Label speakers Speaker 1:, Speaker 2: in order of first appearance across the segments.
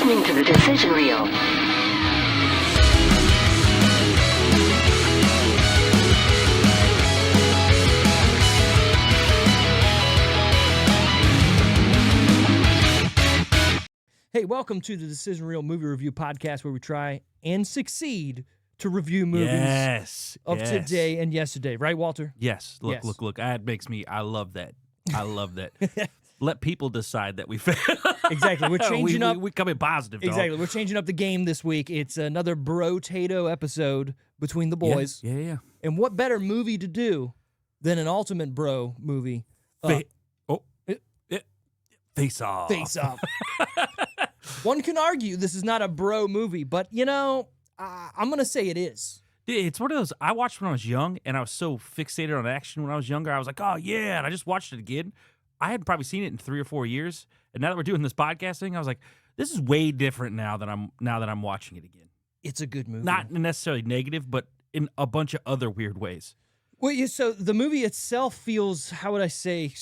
Speaker 1: listening to the decision reel.
Speaker 2: Hey, welcome to the Decision Reel Movie Review Podcast, where we try and succeed to review movies of today and yesterday. Right, Walter?
Speaker 3: Yes. Look. That makes me, I love that. I love that. Let people decide that we fail.
Speaker 2: Exactly. We're changing up.
Speaker 3: We come in positive, dog.
Speaker 2: Exactly. We're changing up the game this week. It's another bro-tato episode between the boys.
Speaker 3: Yeah.
Speaker 2: And what better movie to do than an ultimate bro movie?
Speaker 3: Face Off.
Speaker 2: Face Off. One can argue this is not a bro movie, but, you know, I'm going to say it is.
Speaker 3: It's one of those, I watched when I was young, and I was so fixated on action when I was younger. I was like, oh, yeah, and I just watched it again. I hadn't probably seen it in 3 or 4 years, and now that we're doing this podcast thing, I was like, this is way different now that I'm watching it again.
Speaker 2: It's a good movie.
Speaker 3: Not necessarily negative, but in a bunch of other weird ways.
Speaker 2: Well, so the movie itself feels, how would I say,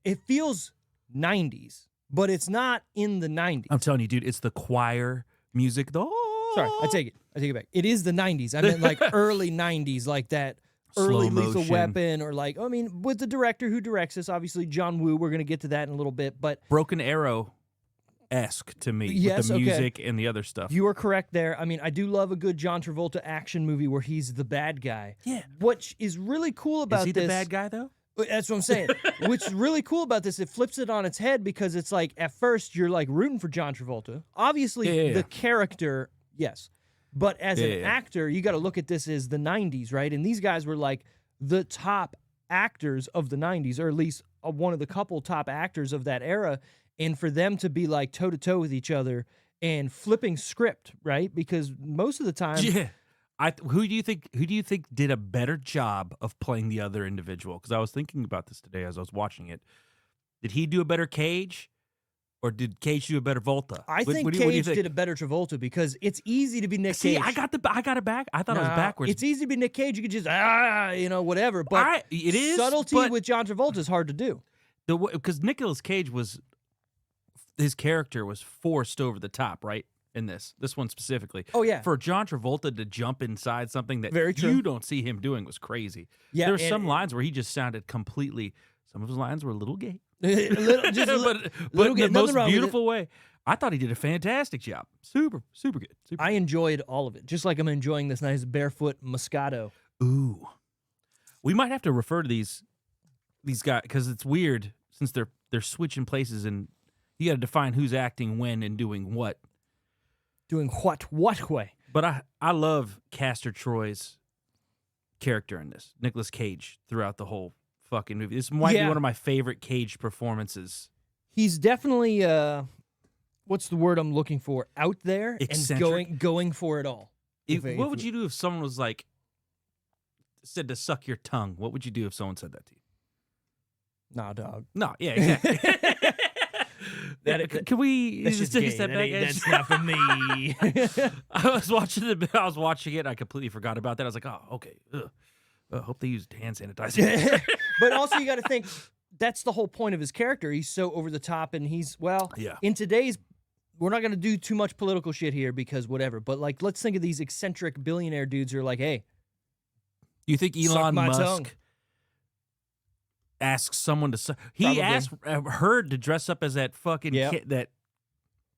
Speaker 2: it feels 90s, but it's not in the 90s.
Speaker 3: I'm telling you, dude, it's the choir music.
Speaker 2: Sorry, I take it back. It is the 90s. I meant like early 90s, like that early
Speaker 3: Slow
Speaker 2: Lethal
Speaker 3: motion.
Speaker 2: Weapon, or like, I mean, with the director who directs this, obviously John Woo. We're going to get to that in a little bit, but
Speaker 3: Broken Arrow-esque to me,
Speaker 2: Yes,
Speaker 3: with the
Speaker 2: okay.
Speaker 3: music and the other stuff.
Speaker 2: you are correct there. I mean, I do love a good John Travolta action movie where he's the bad guy.
Speaker 3: Yeah.
Speaker 2: What is really cool about
Speaker 3: Is he
Speaker 2: this?
Speaker 3: the bad guy, though?
Speaker 2: That's what I'm saying. What's really cool about this, it flips it on its head, because it's like, at first, you're like rooting for John Travolta. Obviously,
Speaker 3: Yeah.
Speaker 2: the character, yes. But as an
Speaker 3: Yeah.
Speaker 2: actor, you got to look at this as the 90s, right? And these guys were like the top actors of the 90s, or at least one of the couple top actors of that era. And for them to be like toe-to-toe with each other and flipping script, right? Because most of the time...
Speaker 3: Yeah. Who do you think did a better job of playing the other individual? Because I was thinking about this today as I was watching it. Did he do a better Cage, or did Cage do a better Volta?
Speaker 2: I think Cage did a better Travolta, because it's easy to be Nick
Speaker 3: See,
Speaker 2: Cage.
Speaker 3: I got it back. I thought it was backwards.
Speaker 2: It's easy to be Nick Cage. You could just, whatever. But
Speaker 3: it is
Speaker 2: subtlety
Speaker 3: but
Speaker 2: with John Travolta is hard to do.
Speaker 3: because Nicolas Cage his character was forced over the top, right? In this one specifically.
Speaker 2: Oh, yeah.
Speaker 3: For John Travolta to jump inside something that
Speaker 2: Very true.
Speaker 3: you don't see him doing was crazy.
Speaker 2: Yeah,
Speaker 3: there were
Speaker 2: and-
Speaker 3: some lines where he just sounded completely. Some of his lines were a little gay.
Speaker 2: But
Speaker 3: but in the most beautiful way. I thought he did a fantastic job. Super good.
Speaker 2: I enjoyed all of it, just like I'm enjoying this nice barefoot Moscato.
Speaker 3: Ooh, we might have to refer to these guys, because it's weird since they're switching places, and you got to define who's acting when and doing what.
Speaker 2: Doing what way?
Speaker 3: But I love Castor Troy's character in this, Nicolas Cage, throughout the whole fucking movie. This might be one of my favorite Cage performances.
Speaker 2: He's definitely, what's the word I'm looking for? Out there
Speaker 3: Eccentric.
Speaker 2: and going for it all.
Speaker 3: What would you do if someone was like, said to suck your tongue? What would you do if someone said that to you?
Speaker 2: Nah, dog.
Speaker 3: No, yeah, exactly. Can we
Speaker 2: That's
Speaker 3: just
Speaker 2: just
Speaker 3: take a
Speaker 2: gay.
Speaker 3: step back?
Speaker 2: That's not for me.
Speaker 3: I was watching it. I completely forgot about that. I was like, oh, okay. Hope they used hand sanitizer.
Speaker 2: But also, you got to think, that's the whole point of his character. He's so over the top, and in today's, we're not going to do too much political shit here because whatever, but like, let's think of these eccentric billionaire dudes who are like, hey,
Speaker 3: You think
Speaker 2: suck
Speaker 3: Elon
Speaker 2: my
Speaker 3: Musk
Speaker 2: tongue.
Speaker 3: asks someone to suck? He
Speaker 2: Probably.
Speaker 3: asked her to dress up as that fucking
Speaker 2: Yep.
Speaker 3: kid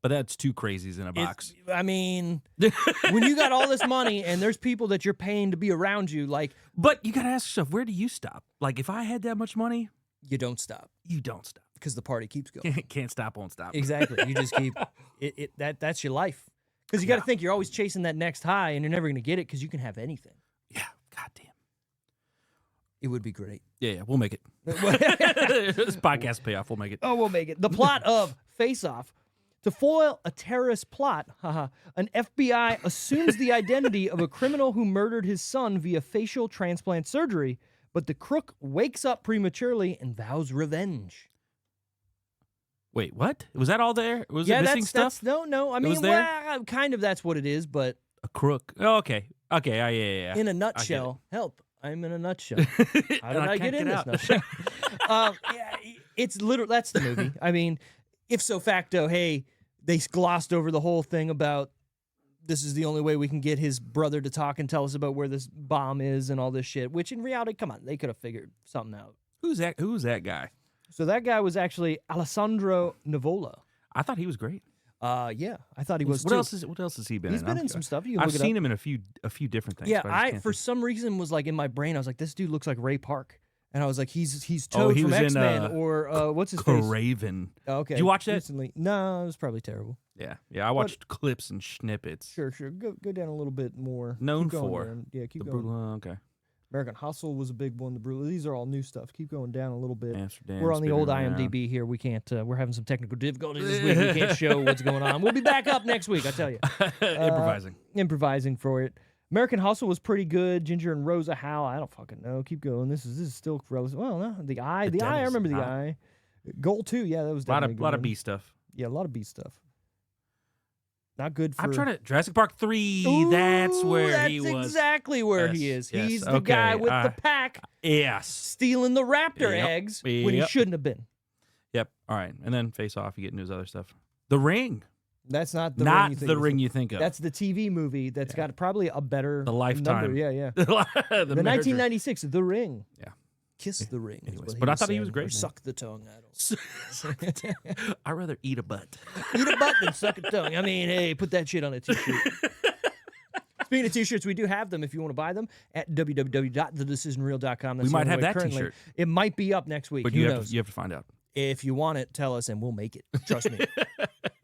Speaker 3: but that's two crazies in a box.
Speaker 2: I mean, when you got all this money and there's people that you're paying to be around you, like,
Speaker 3: But you got to ask yourself, where do you stop? Like, if I had that much money,
Speaker 2: you don't stop
Speaker 3: you don't stop.
Speaker 2: because the party keeps going.
Speaker 3: Can't stop, won't stop.
Speaker 2: Exactly. You just keep that's your life. Because you got to think you're always chasing that next high, and you're never going to get it because you can have anything.
Speaker 3: Yeah, goddamn.
Speaker 2: It would be great.
Speaker 3: Yeah, we'll make it. This podcast payoff, we'll make it.
Speaker 2: Oh, we'll make it. The plot of Face Off. To foil a terrorist plot, an FBI assumes the identity of a criminal who murdered his son via facial transplant surgery, but the crook wakes up prematurely and vows revenge.
Speaker 3: Wait, what? Was that all there? Was
Speaker 2: Yeah,
Speaker 3: it missing stuff?
Speaker 2: no. I
Speaker 3: was
Speaker 2: mean,
Speaker 3: there?
Speaker 2: well, kind of that's what it is, but
Speaker 3: A crook. Oh, okay. Yeah.
Speaker 2: in a nutshell, help. I'm in a nutshell. How
Speaker 3: And
Speaker 2: did I
Speaker 3: can't
Speaker 2: get in this
Speaker 3: out.
Speaker 2: nutshell? Yeah, it's literally, that's the movie. I mean, if so facto, hey, they glossed over the whole thing about this is the only way we can get his brother to talk and tell us about where this bomb is and all this shit, which in reality, come on, they could have figured something out.
Speaker 3: Who's that guy?
Speaker 2: So that guy was actually Alessandro Nivola.
Speaker 3: I thought he was great.
Speaker 2: Yeah, I thought he was
Speaker 3: What
Speaker 2: too.
Speaker 3: else has he been
Speaker 2: He's
Speaker 3: in?
Speaker 2: been in some stuff. You can
Speaker 3: I've
Speaker 2: look it
Speaker 3: seen
Speaker 2: up.
Speaker 3: him in a few different things.
Speaker 2: Yeah,
Speaker 3: but I just
Speaker 2: I
Speaker 3: can't
Speaker 2: for
Speaker 3: think.
Speaker 2: some reason was like in my brain, I was like, this dude looks like Ray Park. And I was like, he's
Speaker 3: Oh,
Speaker 2: Toad
Speaker 3: he
Speaker 2: from
Speaker 3: was in,
Speaker 2: X-Men or what's his face?
Speaker 3: Craven.
Speaker 2: Oh, okay.
Speaker 3: Did you watch that?
Speaker 2: Recently. No, it was probably terrible.
Speaker 3: Yeah. I watched clips and snippets.
Speaker 2: Sure. Go down a little bit more.
Speaker 3: Known
Speaker 2: Keep going,
Speaker 3: for
Speaker 2: man. Yeah, keep
Speaker 3: the
Speaker 2: going.
Speaker 3: brutal. Okay.
Speaker 2: American Hustle was a big one. The Brutal. These are all new stuff. Keep going down a little bit.
Speaker 3: Amsterdam.
Speaker 2: We're on the
Speaker 3: spinning
Speaker 2: old
Speaker 3: around.
Speaker 2: IMDb here. We can't. We're having some technical difficulties this week. We can't show what's going on. We'll be back up next week. I tell you. Improvising for it. American Hustle was pretty good. Ginger and Rosa Howe. I don't fucking know. Keep going. This is still relative. Well, no, the Eye. The Eye. I
Speaker 3: Devil's
Speaker 2: remember the
Speaker 3: Eye.
Speaker 2: Eye. Goal 2. Yeah, that was
Speaker 3: A lot
Speaker 2: definitely a good
Speaker 3: of
Speaker 2: one.
Speaker 3: B stuff.
Speaker 2: Yeah, a lot of B stuff. Not good for.
Speaker 3: I'm trying to Jurassic Park 3.
Speaker 2: Ooh,
Speaker 3: that's where he
Speaker 2: That's
Speaker 3: was.
Speaker 2: exactly where he
Speaker 3: Yes,
Speaker 2: is.
Speaker 3: yes,
Speaker 2: He's the guy
Speaker 3: okay,
Speaker 2: with the pack
Speaker 3: Yes.
Speaker 2: stealing the raptor
Speaker 3: Yep,
Speaker 2: eggs when he
Speaker 3: yep.
Speaker 2: shouldn't have been.
Speaker 3: Yep. All right. And then Face Off. You get into his other stuff. The Ring.
Speaker 2: That's not the
Speaker 3: Not
Speaker 2: ring you think
Speaker 3: the
Speaker 2: of.
Speaker 3: ring you think of.
Speaker 2: That's the TV movie that's got probably a better
Speaker 3: The Lifetime.
Speaker 2: number. Yeah.
Speaker 3: the
Speaker 2: The
Speaker 3: marriage-
Speaker 2: 1996, The Ring.
Speaker 3: Yeah.
Speaker 2: Kiss the ring. is
Speaker 3: Anyways,
Speaker 2: what
Speaker 3: but I thought he
Speaker 2: saying,
Speaker 3: was great,
Speaker 2: or
Speaker 3: man.
Speaker 2: suck the tongue. I don't.
Speaker 3: I'd rather eat a butt.
Speaker 2: Eat a butt than suck a tongue. I mean, hey, put that shit on a t-shirt. Speaking of t-shirts, we do have them if you want to buy them at www.thedecisionreel.com. That's
Speaker 3: We
Speaker 2: the
Speaker 3: might
Speaker 2: only
Speaker 3: have
Speaker 2: way
Speaker 3: that
Speaker 2: currently.
Speaker 3: t-shirt.
Speaker 2: It might be up next week.
Speaker 3: But
Speaker 2: Who
Speaker 3: you
Speaker 2: knows?
Speaker 3: have to find out.
Speaker 2: If you want it, tell us and we'll make it. Trust me.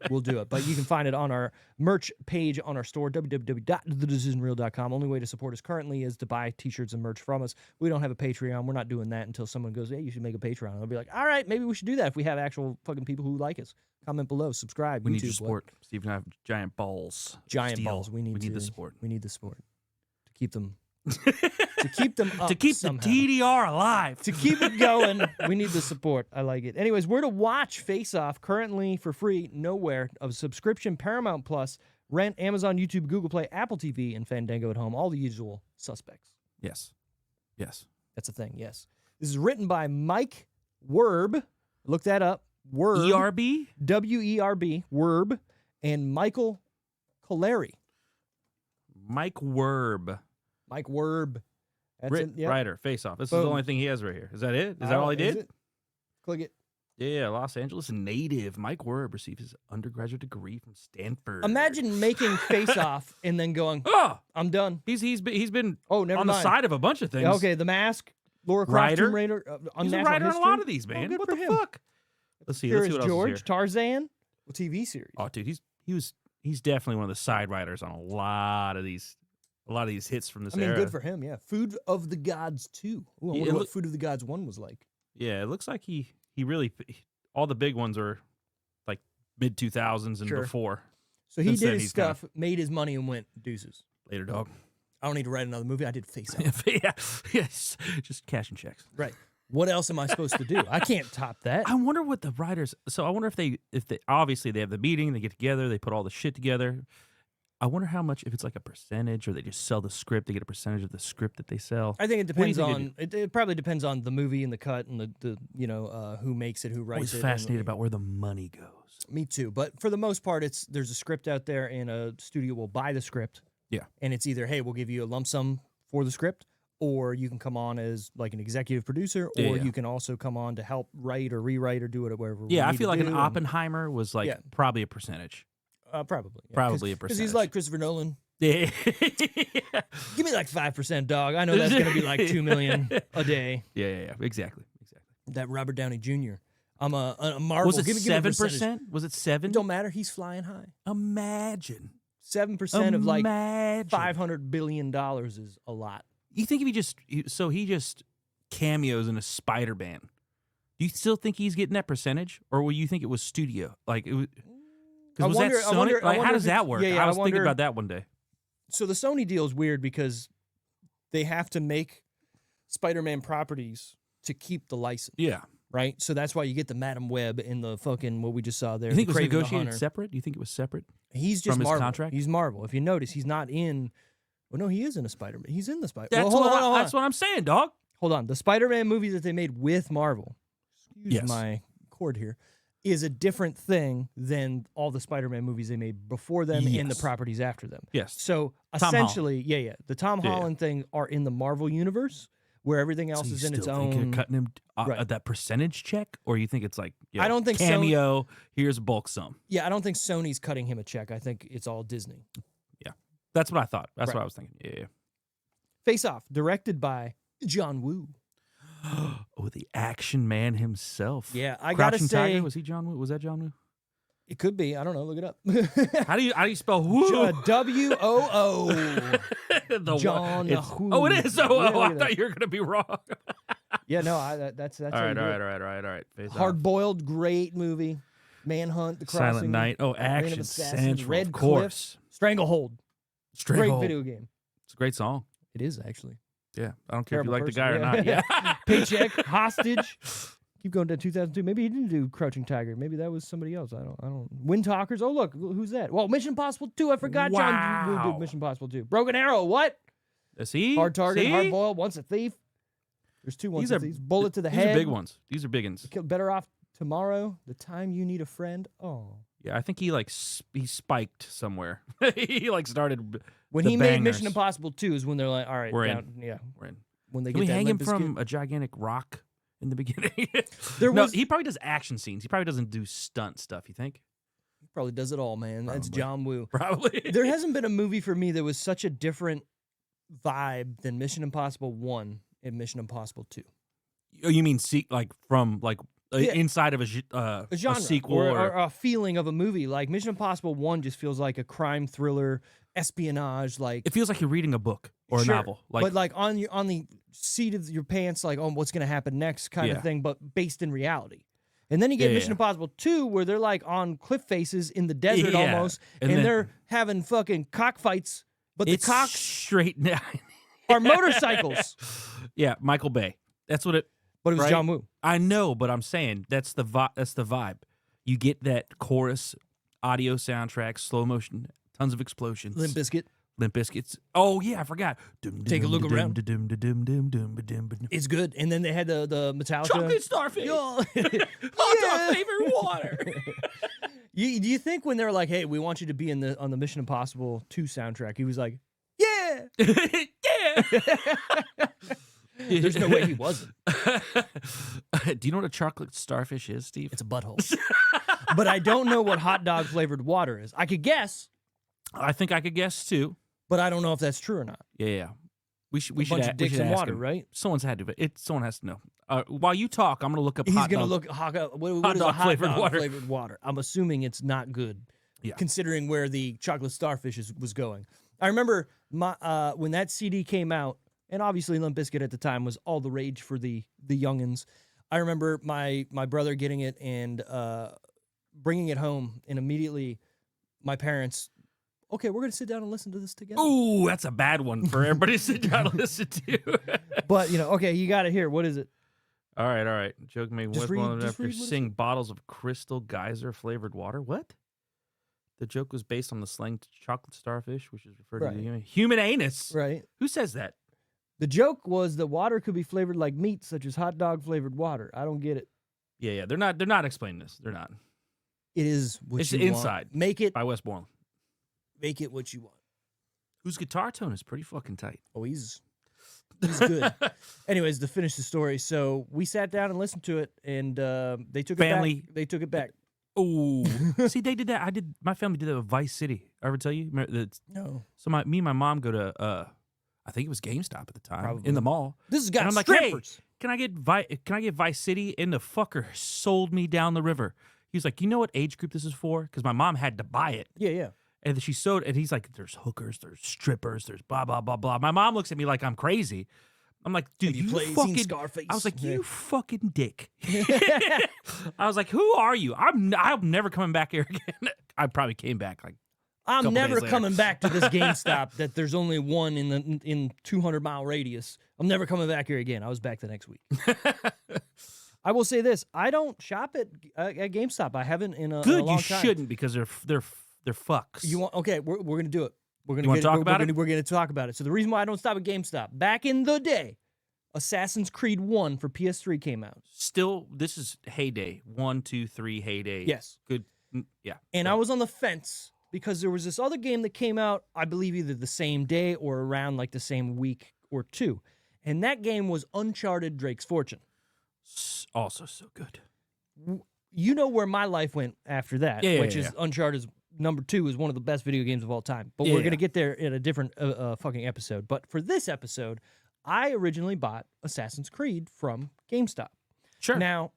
Speaker 2: We'll do it. But you can find it on our merch page on our store, www.thedecisionreel.com. Only way to support us currently is to buy t-shirts and merch from us. We don't have a Patreon. We're not doing that until someone goes, hey, you should make a Patreon. I'll be like, all right, maybe we should do that if we have actual fucking people who like us. Comment below. Subscribe.
Speaker 3: We need your
Speaker 2: YouTube,
Speaker 3: support. Steve and I have giant balls.
Speaker 2: Giant
Speaker 3: Steel.
Speaker 2: balls. We need
Speaker 3: the support.
Speaker 2: We need the support to keep them to keep them up
Speaker 3: To keep
Speaker 2: somehow.
Speaker 3: the TDR alive.
Speaker 2: To keep it going, we need the support. I like it. Anyways, where to watch Face Off currently for free nowhere. Of subscription, Paramount Plus, Rent, Amazon, YouTube, Google Play, Apple TV, and Fandango at home. All the usual suspects.
Speaker 3: Yes.
Speaker 2: That's a thing, yes. This is written by Mike Werb. Look that up. Werb.
Speaker 3: ERB?
Speaker 2: W-E-R-B. Werb. And Michael Coleri.
Speaker 3: Mike Werb.
Speaker 2: Mike Werb. That's it. Yep.
Speaker 3: Writer, Face Off. This is
Speaker 2: Boom.
Speaker 3: the only thing he has right here. Is that it? Is that all he
Speaker 2: Is
Speaker 3: did?
Speaker 2: it? Click it.
Speaker 3: Yeah, Los Angeles native. Mike Werb received his undergraduate degree from Stanford.
Speaker 2: Imagine making Face Off and then going,
Speaker 3: Oh,
Speaker 2: I'm done.
Speaker 3: he's been
Speaker 2: Oh, never
Speaker 3: on
Speaker 2: mind.
Speaker 3: the side of a bunch of things.
Speaker 2: Okay, The Mask, Laura Croft,
Speaker 3: Writer.
Speaker 2: Tomb Raider,
Speaker 3: He's a
Speaker 2: Unnatural
Speaker 3: writer on a
Speaker 2: History.
Speaker 3: lot of these, man.
Speaker 2: good
Speaker 3: What
Speaker 2: for
Speaker 3: the
Speaker 2: him.
Speaker 3: fuck? Let's see.
Speaker 2: Curious
Speaker 3: Let's see what else
Speaker 2: George,
Speaker 3: is here.
Speaker 2: Tarzan, a TV series.
Speaker 3: Oh, dude, he's definitely one of the side writers on a lot of these hits from this
Speaker 2: I mean,
Speaker 3: era.
Speaker 2: good for him, yeah. Food of the Gods 2. Ooh, I
Speaker 3: Yeah,
Speaker 2: wonder
Speaker 3: it
Speaker 2: what
Speaker 3: look-
Speaker 2: Food of the Gods 1 was like.
Speaker 3: Yeah, it looks like he really all the big ones are like mid 2000s and
Speaker 2: Sure.
Speaker 3: before.
Speaker 2: So he
Speaker 3: Since
Speaker 2: did
Speaker 3: then,
Speaker 2: his
Speaker 3: he's kinda-
Speaker 2: stuff, made his money, and went deuces.
Speaker 3: Later, dog.
Speaker 2: I don't need to write another movie. I did Face Off.
Speaker 3: Yeah, yes, just cashing checks.
Speaker 2: Right. What else am I supposed to do? I can't top that.
Speaker 3: I wonder what the writers. So I wonder if they obviously they have the meeting, they get together, they put all the shit together. I wonder how much, if it's like a percentage, or they just sell the script, they get a percentage of the script that they sell.
Speaker 2: I think it
Speaker 3: What do you
Speaker 2: depends
Speaker 3: think
Speaker 2: on it probably depends on the movie and the cut and the who makes it, who writes
Speaker 3: Always
Speaker 2: it.
Speaker 3: fascinated about where the money goes.
Speaker 2: Me too. But for the most part, there's a script out there, and a studio will buy the script.
Speaker 3: Yeah.
Speaker 2: And it's either, hey, we'll give you a lump sum for the script, or you can come on as like an executive producer, or
Speaker 3: Yeah.
Speaker 2: you can also come on to help write or rewrite or do it whatever. we
Speaker 3: Yeah, I
Speaker 2: need
Speaker 3: feel
Speaker 2: to
Speaker 3: like an
Speaker 2: do, and-
Speaker 3: Oppenheimer was like
Speaker 2: Yeah.
Speaker 3: probably a percentage.
Speaker 2: Probably. Yeah.
Speaker 3: Probably a
Speaker 2: Because he's
Speaker 3: percentage.
Speaker 2: like Christopher Nolan.
Speaker 3: Yeah.
Speaker 2: Give me like 5%, dog. I know that's going to be like $2 million a day.
Speaker 3: Yeah. Exactly.
Speaker 2: That Robert Downey Jr. I'm a Marvel.
Speaker 3: Was it
Speaker 2: Give me a percentage.
Speaker 3: 7%? Was it 7?
Speaker 2: It don't matter. He's flying high.
Speaker 3: Imagine.
Speaker 2: 7% of like
Speaker 3: Imagine.
Speaker 2: $500 billion is a lot.
Speaker 3: You think if he just cameos in a Spider-Man, do you still think he's getting that percentage, or will you think it was studio? Like it was. Because was that Sony? Like, how does that work?
Speaker 2: Yeah,
Speaker 3: I was thinking
Speaker 2: wonder-
Speaker 3: about that one day.
Speaker 2: So the Sony deal is weird because they have to make Spider-Man properties to keep the license,
Speaker 3: Yeah.
Speaker 2: right? So that's why you get the Madam Web in the fucking what we just saw there.
Speaker 3: You think it
Speaker 2: the
Speaker 3: was
Speaker 2: Kraven the
Speaker 3: negotiated
Speaker 2: Hunter.
Speaker 3: separate? Do you think it was separate?
Speaker 2: He's just
Speaker 3: from his
Speaker 2: Marvel.
Speaker 3: contract?
Speaker 2: He's Marvel. If you notice, he's not in. Well, no, he is in a Spider-Man. He's in the Spider.
Speaker 3: That's,
Speaker 2: Well, hold on.
Speaker 3: that's what I'm saying, dog.
Speaker 2: Hold on. The Spider-Man movies that they made with Marvel. Excuse
Speaker 3: Yes.
Speaker 2: my cord here. is a different thing than all the Spider-Man movies they made before them and the
Speaker 3: Yes.
Speaker 2: properties after them.
Speaker 3: Yes.
Speaker 2: So
Speaker 3: Tom
Speaker 2: essentially, the Tom
Speaker 3: Yeah.
Speaker 2: Holland thing are in the Marvel universe, where everything else
Speaker 3: So
Speaker 2: is
Speaker 3: you
Speaker 2: in its
Speaker 3: still think
Speaker 2: own.
Speaker 3: you're cutting him
Speaker 2: Right.
Speaker 3: that percentage check, or you think it's like
Speaker 2: I don't think
Speaker 3: cameo? Here's a bulk sum.
Speaker 2: Yeah, I don't think Sony's cutting him a check. I think it's all Disney.
Speaker 3: That's what I thought. That's
Speaker 2: Right.
Speaker 3: what I was thinking. Yeah.
Speaker 2: Face Off, directed by John Woo.
Speaker 3: Oh, the action man himself.
Speaker 2: Yeah, I gotta
Speaker 3: Crouching
Speaker 2: say,
Speaker 3: Tiger? Was he John Woo? Was that John Woo?
Speaker 2: it could be. I don't know. Look it up.
Speaker 3: How do you spell Woo?
Speaker 2: W-O-O.
Speaker 3: The
Speaker 2: John
Speaker 3: it's-
Speaker 2: Woo.
Speaker 3: Oh, it is.
Speaker 2: Yeah,
Speaker 3: Oh,
Speaker 2: look
Speaker 3: I
Speaker 2: at
Speaker 3: thought
Speaker 2: that.
Speaker 3: you were gonna be wrong.
Speaker 2: Yeah, no, that's
Speaker 3: all
Speaker 2: how you
Speaker 3: right,
Speaker 2: do
Speaker 3: all
Speaker 2: it.
Speaker 3: right. Face Off.
Speaker 2: Hard Boiled, great movie. Manhunt, The Crossing,
Speaker 3: Silent Night. Oh,
Speaker 2: Reign of
Speaker 3: Action
Speaker 2: Assassins,
Speaker 3: Central.
Speaker 2: Red
Speaker 3: of
Speaker 2: Cliff,
Speaker 3: course.
Speaker 2: Stranglehold. Great
Speaker 3: Stranglehold.
Speaker 2: video game.
Speaker 3: It's a great song.
Speaker 2: It is actually.
Speaker 3: Yeah, I don't care if you
Speaker 2: Terrible
Speaker 3: like the guy or
Speaker 2: person,
Speaker 3: not.
Speaker 2: yeah.
Speaker 3: Yeah.
Speaker 2: Paycheck, Hostage. Keep going to 2002. Maybe he didn't do Crouching Tiger. Maybe that was somebody else. I don't. Wind Talkers. Oh look, who's that? Well, Mission Impossible 2. I forgot John Woo
Speaker 3: Wow.
Speaker 2: did Mission Impossible 2. Broken Arrow. What?
Speaker 3: See?
Speaker 2: Hard Target.
Speaker 3: See?
Speaker 2: Hard Boiled. Once a Thief. There's two Once
Speaker 3: These
Speaker 2: a
Speaker 3: are
Speaker 2: Thieves. Bullet to the
Speaker 3: These
Speaker 2: head.
Speaker 3: are big ones. These are big ones.
Speaker 2: Better Off Tomorrow. The Time You Need a Friend. Oh.
Speaker 3: Yeah, I think he he spiked somewhere. He started.
Speaker 2: When
Speaker 3: The
Speaker 2: he made
Speaker 3: bangers.
Speaker 2: Mission Impossible 2 is when they're like, all right,
Speaker 3: We're in.
Speaker 2: down, yeah.
Speaker 3: We're in.
Speaker 2: When they
Speaker 3: Can
Speaker 2: get
Speaker 3: we
Speaker 2: that
Speaker 3: hang him
Speaker 2: Limp
Speaker 3: from
Speaker 2: Bizkit.
Speaker 3: a gigantic rock in the beginning?
Speaker 2: There was-
Speaker 3: he probably does action scenes. He probably doesn't do stunt stuff. You think?
Speaker 2: He probably does it all, man. That's
Speaker 3: Probably.
Speaker 2: John Woo.
Speaker 3: Probably.
Speaker 2: There hasn't been a movie for me that was such a different vibe than Mission Impossible 1 and Mission Impossible 2.
Speaker 3: Oh, you mean from
Speaker 2: Yeah.
Speaker 3: inside of a
Speaker 2: Genre
Speaker 3: sequel
Speaker 2: or a feeling of a movie. Like Mission Impossible 1 just feels like a crime thriller, espionage, like
Speaker 3: it feels like you're reading a book or
Speaker 2: Sure,
Speaker 3: a novel.
Speaker 2: but like on the seat of your pants, like, oh, what's gonna happen next kind
Speaker 3: Yeah.
Speaker 2: of thing, but based in reality. And then you get
Speaker 3: Yeah,
Speaker 2: Mission
Speaker 3: yeah.
Speaker 2: Impossible 2, where they're like on cliff faces in the desert
Speaker 3: Yeah.
Speaker 2: almost,
Speaker 3: And
Speaker 2: and
Speaker 3: then-
Speaker 2: they're having fucking cockfights, but
Speaker 3: it's
Speaker 2: the cocks
Speaker 3: straight now.
Speaker 2: are motorcycles.
Speaker 3: Yeah, Michael Bay. That's what it.
Speaker 2: But it was
Speaker 3: Right.
Speaker 2: John Woo.
Speaker 3: I know, but I'm saying that's the vibe. You get that chorus, audio soundtrack, slow motion, tons of explosions.
Speaker 2: Limp Bizkit.
Speaker 3: Limp Bizkit's. Oh yeah, I forgot.
Speaker 2: Take a look around. It's good. And then they had the Metallica.
Speaker 3: Chocolate starfish.
Speaker 2: Yo.
Speaker 3: Hot dog flavored water.
Speaker 2: Do you think when they're like, hey, we want you to be on the Mission Impossible 2 soundtrack, he was like, yeah.
Speaker 3: Yeah.
Speaker 2: There's no way he wasn't.
Speaker 3: Do you know what a chocolate starfish is, Steve?
Speaker 2: It's a butthole. But I don't know what hot dog flavored water is. I could guess,
Speaker 3: I think I could guess too.
Speaker 2: but I don't know if that's true or not.
Speaker 3: Yeah. We should.
Speaker 2: A bunch
Speaker 3: a-
Speaker 2: of dicks
Speaker 3: we should
Speaker 2: in
Speaker 3: ask
Speaker 2: water,
Speaker 3: him.
Speaker 2: right?
Speaker 3: Someone's had to. But someone has to know. While you talk, I'm gonna look up.
Speaker 2: He's
Speaker 3: hot
Speaker 2: going to
Speaker 3: dog.
Speaker 2: look what
Speaker 3: Hot
Speaker 2: is a
Speaker 3: dog
Speaker 2: hot
Speaker 3: flavored
Speaker 2: dog
Speaker 3: water.
Speaker 2: flavored water. I'm assuming it's not good,
Speaker 3: Yeah.
Speaker 2: considering where the chocolate starfish was going. I remember when that CD came out, and obviously Limp Bizkit at the time was all the rage for the youngins. I remember my brother getting it and bringing it home, and immediately my parents, okay, we're going to sit down and listen to this together.
Speaker 3: Ooh, that's a bad one for everybody to sit down and listen to.
Speaker 2: But, okay, you got it here. What is it?
Speaker 3: All right. Joke made
Speaker 2: Just read
Speaker 3: after
Speaker 2: what it
Speaker 3: seeing bottles of Crystal Geyser flavored water. What? The joke was based on the slang chocolate starfish, which is referred
Speaker 2: Right.
Speaker 3: to the human anus.
Speaker 2: Right.
Speaker 3: Who says that?
Speaker 2: The joke was that water could be flavored like meat, such as hot dog flavored water. I don't get it.
Speaker 3: Yeah. They're not explaining this. They're not.
Speaker 2: It is what
Speaker 3: It's
Speaker 2: you
Speaker 3: inside.
Speaker 2: want. Make it
Speaker 3: By Wes Borland.
Speaker 2: what you want.
Speaker 3: Whose guitar tone is pretty fucking tight.
Speaker 2: Oh, he's good. Anyways, to finish the story, so we sat down and listened to it, and they took
Speaker 3: Family.
Speaker 2: it back. They took it back.
Speaker 3: Oh, see, they did that. My family did that with Vice City. I ever tell you?
Speaker 2: No,
Speaker 3: So me and my mom go to I think it was GameStop at the time
Speaker 2: Probably.
Speaker 3: in the mall.
Speaker 2: this has got
Speaker 3: And I'm like,
Speaker 2: strippers.
Speaker 3: hey, can I get Vice City? And the fucker sold me down the river. He was like, you know what age group this is for? Because my mom had to buy it.
Speaker 2: Yeah.
Speaker 3: And then she sold, and he's like, there's hookers, there's strippers, there's blah, blah, blah, blah. My mom looks at me like I'm crazy. I'm like, dude,
Speaker 2: Have you played- seen
Speaker 3: fucking
Speaker 2: Scarface?
Speaker 3: I was like,
Speaker 2: Yeah.
Speaker 3: you fucking dick. I was like, who are you? I'm never coming back here again. I probably came back like,
Speaker 2: I'm
Speaker 3: Couple
Speaker 2: never
Speaker 3: days later.
Speaker 2: coming back to this GameStop that there's only one in 200-mile radius. I'm never coming back here again. I was back the next week. I will say this: I don't shop at GameStop. I haven't in a
Speaker 3: good,
Speaker 2: long
Speaker 3: you
Speaker 2: time.
Speaker 3: shouldn't because they're fucks.
Speaker 2: You want? Okay, we're gonna do it. We're gonna
Speaker 3: You wanna talk about it?
Speaker 2: We're gonna talk about it. So the reason why I don't stop at GameStop, back in the day, Assassin's Creed 1 for PS3 came out.
Speaker 3: Still, this is heyday. 1, 2, 3 heyday.
Speaker 2: Yes.
Speaker 3: Good. Yeah.
Speaker 2: And I was on the fence because there was this other game that came out, I believe either the same day or around like the same week or two. And that game was Uncharted Drake's Fortune.
Speaker 3: Also so good.
Speaker 2: You know where my life went after that,
Speaker 3: Yeah,
Speaker 2: which
Speaker 3: yeah,
Speaker 2: is Uncharted's number 2 is one of the best video games of all time. But we're going to get there in a different fucking episode. But for this episode, I originally bought Assassin's Creed from GameStop.
Speaker 3: Sure.
Speaker 2: Now,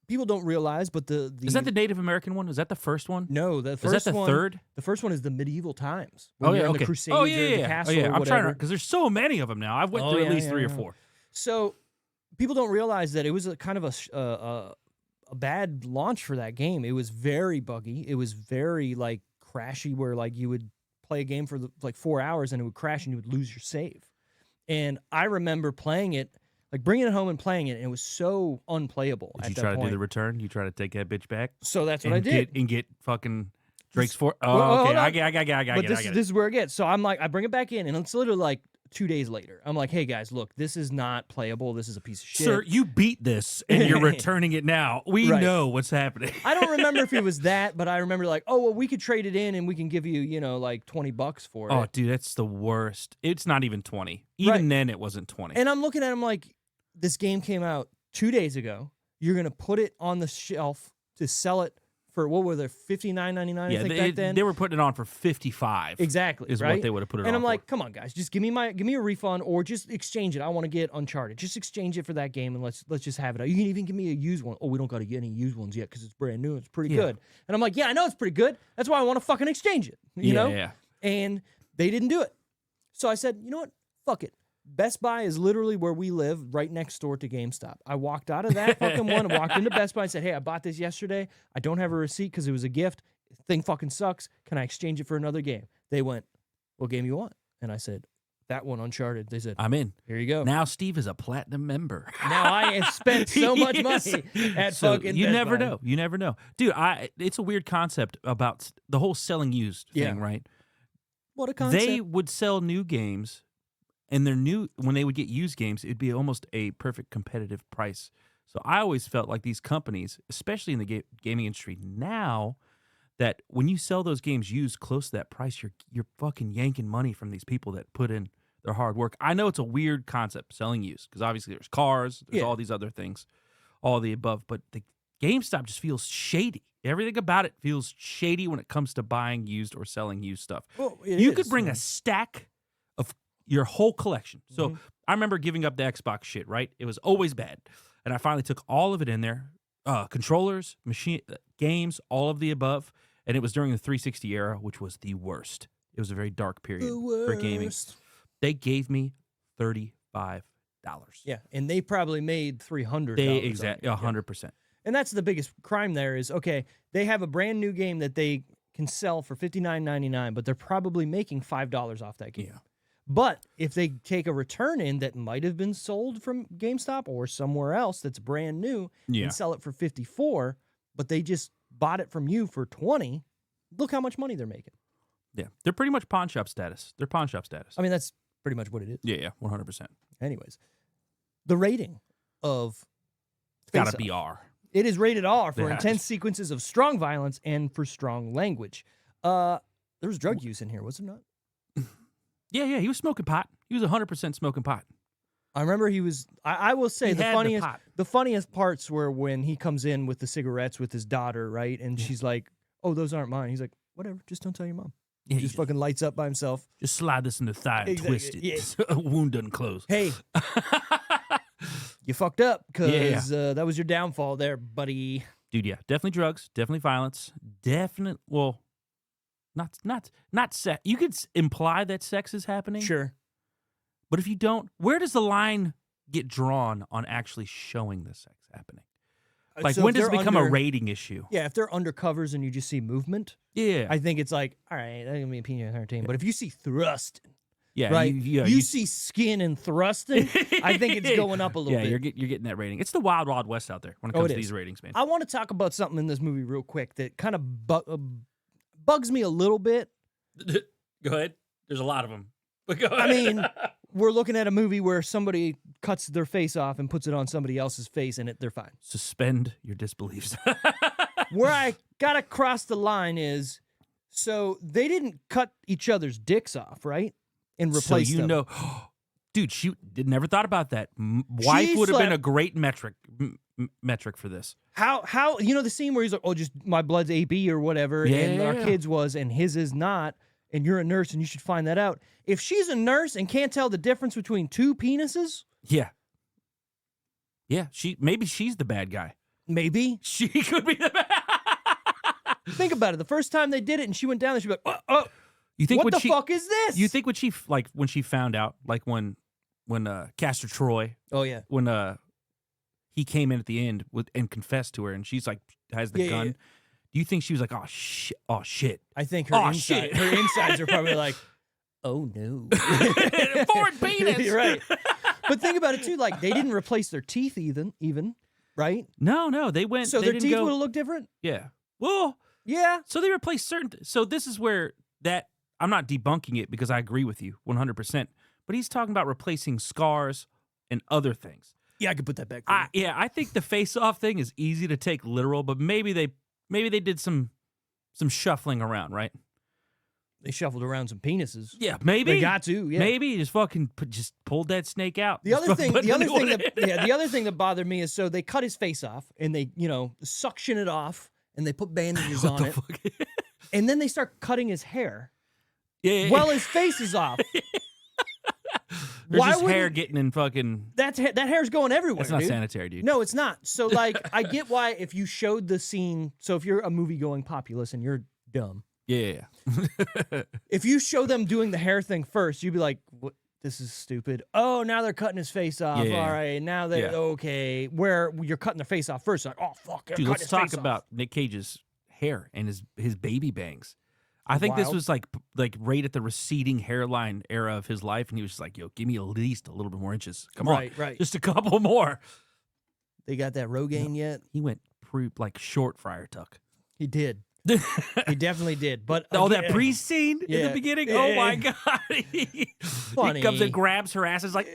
Speaker 2: people don't realize, but the
Speaker 3: is that the Native American one? Is that the first one?
Speaker 2: No, the first
Speaker 3: is that the
Speaker 2: one,
Speaker 3: third?
Speaker 2: The first one is the medieval times.
Speaker 3: Oh
Speaker 2: When
Speaker 3: yeah,
Speaker 2: you're in
Speaker 3: okay.
Speaker 2: the Crusades
Speaker 3: oh yeah,
Speaker 2: or the
Speaker 3: yeah.
Speaker 2: castle
Speaker 3: Oh, yeah.
Speaker 2: or
Speaker 3: I'm
Speaker 2: whatever.
Speaker 3: trying to because there's so many of them now. I've went through at least 3 or 4.
Speaker 2: So people don't realize that it was a kind of a bad launch for that game. It was very buggy. It was very like crashy, where like you would play a game for like 4 hours and it would crash and you would lose your save. And I remember playing it, like bringing it home and playing it, and it was so unplayable.
Speaker 3: Did
Speaker 2: at
Speaker 3: you
Speaker 2: that
Speaker 3: try to
Speaker 2: point.
Speaker 3: do the return? You try to take that bitch back?
Speaker 2: So that's what I did.
Speaker 3: And get fucking Drake's Fort.
Speaker 2: Well,
Speaker 3: Oh, okay.
Speaker 2: hold on.
Speaker 3: I get
Speaker 2: But
Speaker 3: it.
Speaker 2: this is where it gets. So I'm like, I bring it back in, and it's literally like 2 days later. I'm like, hey guys, look, this is not playable. This is a piece of shit.
Speaker 3: Sir, you beat this and you're returning it now. We
Speaker 2: Right.
Speaker 3: know what's happening.
Speaker 2: I don't remember if it was that, but I remember like, oh, well, we could trade it in and we can give you, like $20 for it.
Speaker 3: Oh, dude, that's the worst. It's not even 20. Even
Speaker 2: Right.
Speaker 3: then, it wasn't 20.
Speaker 2: And I'm looking at him like, this game came out 2 days ago. You're going to put it on the shelf to sell it for, what were they, $59.99, I think, back then?
Speaker 3: They were putting it on for 55.
Speaker 2: Exactly,
Speaker 3: is
Speaker 2: right?
Speaker 3: what they would have put it on
Speaker 2: And I'm
Speaker 3: for.
Speaker 2: like, come on, guys, just give me a refund or just exchange it. I want to get Uncharted. Just exchange it for that game and let's just have it. You can even give me a used one. Oh, we don't got to get any used ones yet because it's brand new. It's pretty good. And I'm like, yeah, I know it's pretty good. That's why I want to fucking exchange it. You know?
Speaker 3: Yeah.
Speaker 2: And they didn't do it. So I said, you know what? Fuck it. Best Buy is literally where we live, right next door to GameStop. I walked out of that fucking one and walked into Best Buy and said, hey, I bought this yesterday. I don't have a receipt because it was a gift. Thing fucking sucks. Can I exchange it for another game? They went, what game you want? And I said, that one, Uncharted. They said,
Speaker 3: I'm in.
Speaker 2: Here you go.
Speaker 3: Now Steve is a platinum member.
Speaker 2: Now I have spent so much
Speaker 3: Yes.
Speaker 2: money at
Speaker 3: So
Speaker 2: fucking
Speaker 3: you
Speaker 2: Best
Speaker 3: never
Speaker 2: Buy.
Speaker 3: know. You never know. Dude, it's a weird concept about the whole selling used thing,
Speaker 2: Yeah.
Speaker 3: right?
Speaker 2: What a concept.
Speaker 3: They would sell new games, and when they would get used games, it'd be almost a perfect competitive price. So I always felt like these companies, especially in the gaming industry now, that when you sell those games used close to that price, you're fucking yanking money from these people that put in their hard work. I know it's a weird concept, selling used, because obviously there's cars, there's all these other things, all the above, but the GameStop just feels shady. Everything about it feels shady when it comes to buying used or selling used stuff.
Speaker 2: Well,
Speaker 3: You could bring a stack of your whole collection. So I remember giving up the Xbox shit, right? It was always bad. And I finally took all of it in there. Controllers, machine games, all of the above. And it was during the 360 era, which was the worst. It was a very dark period for gaming. They gave me $35.
Speaker 2: Yeah, and they probably made $300.
Speaker 3: They exactly 100%.
Speaker 2: And that's the biggest crime there is, okay, they have a brand new game that they can sell for $59.99, but they're probably making $5 off that game.
Speaker 3: Yeah.
Speaker 2: But if they take a return in that might have been sold from GameStop or somewhere else that's brand new and sell it for $54, but they just bought it from you for $20, look how much money they're making.
Speaker 3: Yeah. They're pretty much pawn shop status. They're pawn shop status.
Speaker 2: I mean, that's pretty much what it is.
Speaker 3: Yeah, 100%.
Speaker 2: Anyways, the rating of
Speaker 3: Gotta
Speaker 2: Face
Speaker 3: be
Speaker 2: Off.
Speaker 3: R.
Speaker 2: It is rated R for
Speaker 3: Yeah.
Speaker 2: intense sequences of strong violence and for strong language. There was drug use in here, was there not?
Speaker 3: Yeah, he was smoking pot. He was 100% smoking pot.
Speaker 2: I remember he was. I will say
Speaker 3: He
Speaker 2: the
Speaker 3: had the
Speaker 2: funniest,
Speaker 3: pot.
Speaker 2: the funniest parts were when he comes in with the cigarettes with his daughter, right? And she's like, "Oh, those aren't mine." He's like, "Whatever, just don't tell your mom."
Speaker 3: Yeah,
Speaker 2: He just fucking lights up by himself.
Speaker 3: Just slide this in the thigh and
Speaker 2: Exactly,
Speaker 3: twist it.
Speaker 2: yeah.
Speaker 3: Wound doesn't close.
Speaker 2: Hey, you fucked up because
Speaker 3: Yeah.
Speaker 2: that was your downfall there, buddy.
Speaker 3: Dude, yeah, definitely drugs, definitely violence, well, not sex. You could imply that sex is happening.
Speaker 2: Sure.
Speaker 3: But if you don't, where does the line get drawn on actually showing the sex happening? Like,
Speaker 2: So
Speaker 3: when
Speaker 2: if
Speaker 3: does it
Speaker 2: they're
Speaker 3: become a
Speaker 2: under-
Speaker 3: rating issue?
Speaker 2: Yeah, if they're under covers and you just see movement,
Speaker 3: Yeah.
Speaker 2: I think it's like, all right, that's gonna be PG-13. But if you see thrusting,
Speaker 3: yeah,
Speaker 2: right?
Speaker 3: You
Speaker 2: You see skin and thrusting, I think it's going up a little bit.
Speaker 3: Yeah, you're getting that rating. It's the wild, wild west out there when it
Speaker 2: Oh,
Speaker 3: comes
Speaker 2: it
Speaker 3: to
Speaker 2: is.
Speaker 3: these ratings, man.
Speaker 2: I want to talk about something in this movie real quick that kind of bugs me a little bit.
Speaker 3: Go ahead. There's a lot of them. But go
Speaker 2: I
Speaker 3: ahead.
Speaker 2: mean, we're looking at a movie where somebody cuts their face off and puts it on somebody else's face, and they're fine.
Speaker 3: Suspend your disbeliefs.
Speaker 2: Where I gotta cross the line is, so they didn't cut each other's dicks off, right? And replace
Speaker 3: so you
Speaker 2: them.
Speaker 3: know, dude, she never thought about that. Wife would have been a great metric for this.
Speaker 2: How you know the scene where he's like, oh, just my blood's AB or whatever, and our kid's was, and his is not, and you're a nurse and you should find that out. If she's a nurse and can't tell the difference between two penises,
Speaker 3: yeah, maybe she's the bad guy.
Speaker 2: Maybe
Speaker 3: she could be the bad.
Speaker 2: Think about it. The first time they did it, and she went down there, she'd be like, oh.
Speaker 3: You think
Speaker 2: what the fuck is this?
Speaker 3: You think when she found out, like when Castor Troy, when he came in at the end and confessed to her, and she's like has the gun. Yeah. Do you think she was like, oh shit?
Speaker 2: I think her insides are probably like, oh no,
Speaker 3: foreign penis.
Speaker 2: Right. But think about it too. Like they didn't replace their teeth even, right?
Speaker 3: No, they went.
Speaker 2: So
Speaker 3: they
Speaker 2: their teeth would have looked different.
Speaker 3: Yeah. Well.
Speaker 2: Yeah.
Speaker 3: So they replaced certain. So this is where that. I'm not debunking it because I agree with you 100%. But he's talking about replacing scars and other things.
Speaker 2: Yeah, I could put that back.
Speaker 3: I think the face-off thing is easy to take literal, but maybe they did some shuffling around, right?
Speaker 2: They shuffled around some penises.
Speaker 3: Yeah, maybe
Speaker 2: they got to. Yeah,
Speaker 3: maybe just pulled that snake out.
Speaker 2: The other thing that bothered me is so they cut his face off and they suction it off and they put bandages on it, and then they start cutting his hair.
Speaker 3: Yeah.
Speaker 2: While his face is off.
Speaker 3: Why just hair getting in fucking...
Speaker 2: That hair's going everywhere,
Speaker 3: That's not
Speaker 2: dude.
Speaker 3: sanitary, dude.
Speaker 2: No, it's not. So, like, I get why if you showed the scene... So, if you're a movie-going populace and you're dumb...
Speaker 3: Yeah.
Speaker 2: If you show them doing the hair thing first, you'd be like, what? This is stupid. Oh, now they're cutting his face off.
Speaker 3: Yeah.
Speaker 2: All right, now they're... Okay. Where you're cutting their face off first. Like, oh, fuck.
Speaker 3: Dude, let's talk about Nick Cage's hair and his baby bangs. I think this was like right at the receding hairline era of his life, and he was just like, "Yo, give me at least a little bit more inches. Come on,
Speaker 2: right,
Speaker 3: just a couple more."
Speaker 2: They got that Rogaine yet?
Speaker 3: He went like short Friar Tuck.
Speaker 2: He did. He definitely did. But
Speaker 3: that pre-scene in the beginning. Yeah. Oh my god! He comes and grabs her ass. It's like